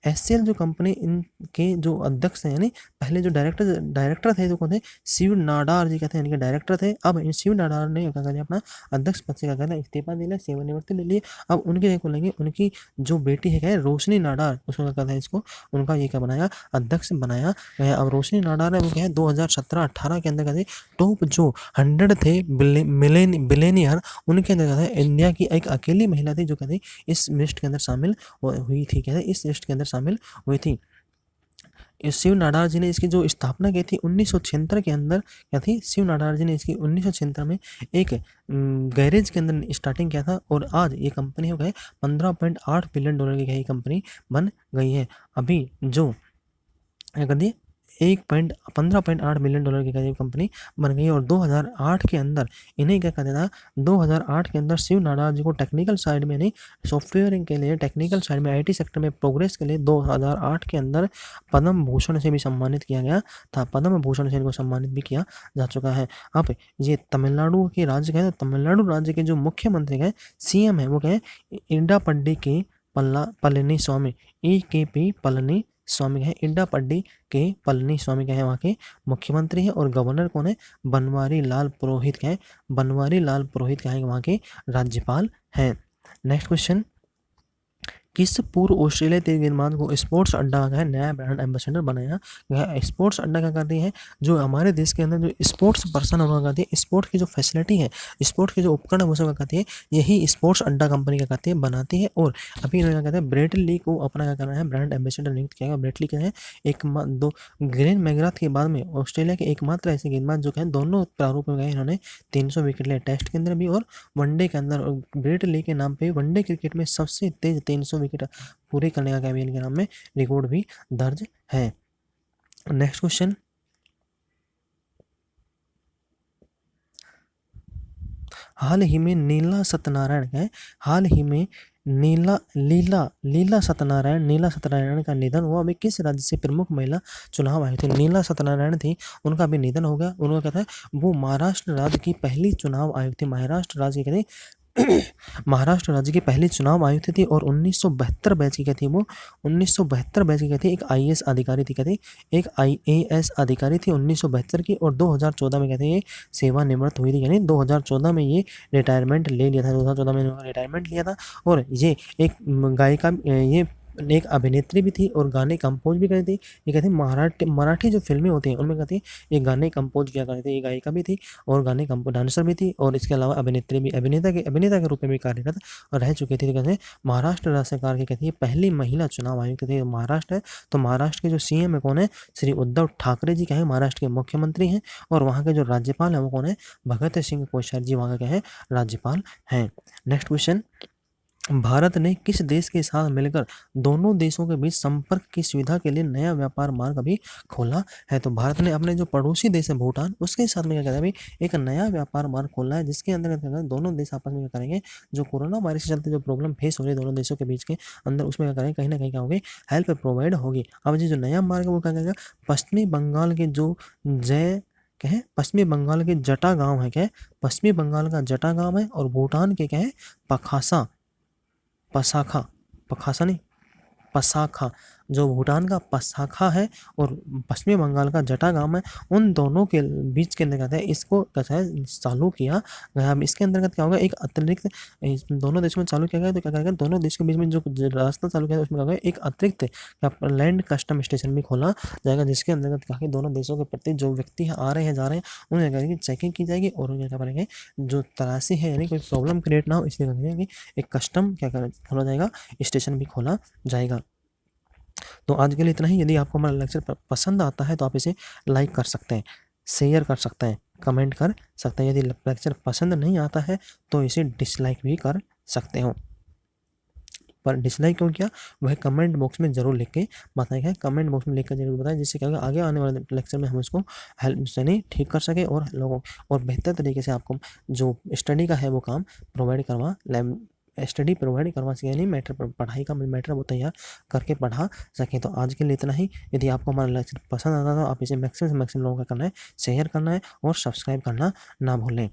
HCL जो कंपनी इनके जो अध्यक्ष हैं यानी पहले जो डायरेक्टर थे जो कौन थे शिव नाडार जी कहते हैं इनके डायरेक्टर थे। अब इन शिव नाडार ने क्या कर दिया अपना अध्यक्ष पद से क्या करना इस्तीफा दे लिया सेवानिवृत्ति ले लिए। अब उनके को लेंगे उनकी जो बेटी है क्या रोशनी नाडार उसको क्या कहता है इसको उनका ये क्या बनाया अध्यक्ष बनाया गया। अब रोशनी नाडार है वो क्या है 2017-18 के अंदर कहते टॉप जो 100 थे बिलेनियर उनके अंदर कहते हैं इंडिया की एक अकेली महिला थी जो कहते इस लिस्ट के अंदर शामिल हुई थी कहते इस लिस्ट के अंदर शामिल हुई थी। शिव नाडार जी ने इसकी जो स्थापना की थी 1976 के अंदर क्या थी शिव नाडार जी ने इसकी 1976 में एक गैरेज के अंदर स्टार्टिंग किया था और आज ये कंपनी हो गई $15.8 बिलियन की कंपनी बन गई है। अभी जो क्या कर दी 15.8 मिलियन डॉलर की करीब कंपनी बन गई। और 2008 के अंदर इन्हें क्या कहते था, 2008 के अंदर शिव नाडार जी को टेक्निकल साइड में नहीं, सॉफ्टवेयर के लिए, टेक्निकल साइड में IT सेक्टर में प्रोग्रेस के लिए 2008 के अंदर पद्म भूषण से भी सम्मानित किया गया था। पद्म भूषण से इनको सम्मानित भी किया जा चुका है। अब ये तमिलनाडु के राज्य के, तमिलनाडु राज्य के जो मुख्यमंत्री हैं, CM है, वो क्या है, इडापड्डी के पलनीस्वामी, EKP पलनीस्वामी है। इडापड्डी के पलनीस्वामी क्या है वहाँ के मुख्यमंत्री है। और गवर्नर कौन है, बनवारी लाल पुरोहित क्या है, बनवारी लाल पुरोहित क्या है वहाँ के राज्यपाल हैं। नेक्स्ट क्वेश्चन, किस पूर्व ऑस्ट्रेलिया तेज गेंदबाज को स्पोर्ट्स अड्डा का नया ब्रांड एम्बेसडर बनाया गया। स्पोर्ट्स अड्डा क्या करती है, जो हमारे देश के अंदर जो स्पोर्ट्स पर्सन होगा करती है, स्पोर्ट्स की जो फैसिलिटी है, स्पोर्ट्स के जो उपकरण है वो सब करती है, यही स्पोर्ट्स अड्डा कंपनी क्या करती है, बनाती है। और अभी इन्होंने क्या कहते हैं, ब्रेट ली को अपना क्या करना है, ब्रांड एम्बेसडर नियुक्त किया गया। ब्रेट ली क्या है, ग्लेन मैकग्राथ के बाद में ऑस्ट्रेलिया के एकमात्र ऐसे गेंदबाज जो है दोनों प्रारूप में गए, इन्होंने 300 विकेट लिए, टेस्ट के अंदर भी और वनडे के अंदर। ब्रेट ली के नाम पे वनडे क्रिकेट में सबसे तेज 300 विकेट पूरे करने का कैबिल के नाम में रिकॉर्ड भी दर्ज है। नेक्स्ट क्वेश्चन, हाल ही में नीला सत्यनारायण है, हाल ही में लीला सत्यनारायण का निधन हुआ। अभी किस राज्य से प्रमुख महिला चुनाव आयुक्त थी, नीला सत्यनारायण थी, उनका भी निधन हो गया। उन्होंने कहता है वो महाराष्ट्र राज्य की पहली चुनाव आयुक्त थी, महाराष्ट्र राज्य की कहते महाराष्ट्र राज्य की पहली चुनाव आयुक्त थी। और 1972 बैच की क्या थी वो, 1972 बैच की क्या थी, एक IAS अधिकारी थी, क्या थी, एक IAS अधिकारी थी 1972 की। और 2014 में कहते हैं ये सेवानिवृत्त हुई थी, यानी 2014 में ये रिटायरमेंट ले लिया था, 2014 में इन्होंने रिटायरमेंट लिया था। और ये एक गायिका, ये एक अभिनेत्री भी थी और गाने कंपोज भी करती थी। ये कहती मराठी जो फिल्में होती हैं उनमें कहती है ये गाने कंपोज किया करती थी। ये गायिका भी थी और गाने डांसर भी थी, और इसके अलावा अभिनेत्री भी, अभिनेता के रूप में भी कार्यरत रह चुकी थी। कहते हैं महाराष्ट्र राज्य सरकार की कहती है पहली महिला चुनाव आयुक्त थी। महाराष्ट्र है तो महाराष्ट्र के जो CM है कौन है, श्री उद्धव ठाकरे जी क्या है, महाराष्ट्र के मुख्यमंत्री हैं। और वहाँ के जो राज्यपाल है वो कौन है, भगत सिंह कोश्यारी जी वहाँ का क्या है, राज्यपाल हैं। नेक्स्ट क्वेश्चन, भारत ने किस देश के साथ मिलकर दोनों देशों के बीच संपर्क की सुविधा के लिए नया व्यापार मार्ग अभी खोला है। तो भारत ने अपने जो पड़ोसी देश है भूटान, उसके साथ में क्या कहते हैं अभी एक नया व्यापार मार्ग खोला है, जिसके अंदर दोनों देश आपस में क्या करेंगे, जो कोरोना वायरस के चलते जो प्रॉब्लम फेस हो रही है दोनों देशों के बीच के अंदर, उसमें क्या करेंगे, कहीं ना कहीं क्या होगी, हेल्प प्रोवाइड होगी। अब जो नया मार्ग है वो क्या करेगा, पश्चिमी बंगाल के जो क्या है, पश्चिमी बंगाल के जटा गाँव है, क्या है, पश्चिमी बंगाल का जटा गाँव है। और भूटान के क्या है, पसाखा, जो भूटान का पसाखा है और पश्चिमी बंगाल का जटा गाँव है, उन दोनों के बीच के अंदर है इसको क्या है चालू किया गया। अब इसके अंतर्गत क्या होगा, एक अतिरिक्त दोनों देशों में चालू किया गया तो क्या करेगा, दोनों देशों के बीच में जो रास्ता चालू किया उसमें क्या होगा, एक अतिरिक्त लैंड कस्टम स्टेशन भी खोला जाएगा, जिसके अंतर्गत क्या दोनों देशों के प्रति जो व्यक्ति आ रहे हैं जा रहे हैं उन्हें क्या चेकिंग की जाएगी। और उन्हें क्या करेंगे, जो तलाशी है यानी कोई प्रॉब्लम क्रिएट ना हो इसलिए करेंगे एक कस्टम क्या खोला जाएगा, स्टेशन भी खोला जाएगा। तो आज के लिए इतना ही। यदि आपको हमारा लेक्चर पसंद आता है तो आप इसे लाइक कर सकते हैं, शेयर कर सकते हैं, कमेंट कर सकते हैं। यदि लेक्चर पसंद नहीं आता है तो इसे डिसलाइक भी कर सकते हो। पर डिसलाइक क्यों किया वह कमेंट बॉक्स में जरूर लिख के बताएगा, कमेंट बॉक्स में लिख कर जरूर बताएं, जिससे क्या होगा आगे आने वाले लेक्चर में हम इसको हेल्प से ठीक कर सके और लोगों और बेहतर तरीके से आपको जो स्टडी का है वो काम प्रोवाइड करवा सके, यानी मैटर पढ़ाई का मैटर वो तैयार करके पढ़ा सकें। तो आज के लिए इतना ही। यदि आपको हमारा लेक्चर पसंद आता है तो आप इसे मैक्सिमम से मैक्सिमम लोगों का करना है, शेयर करना है और सब्सक्राइब करना ना भूलें।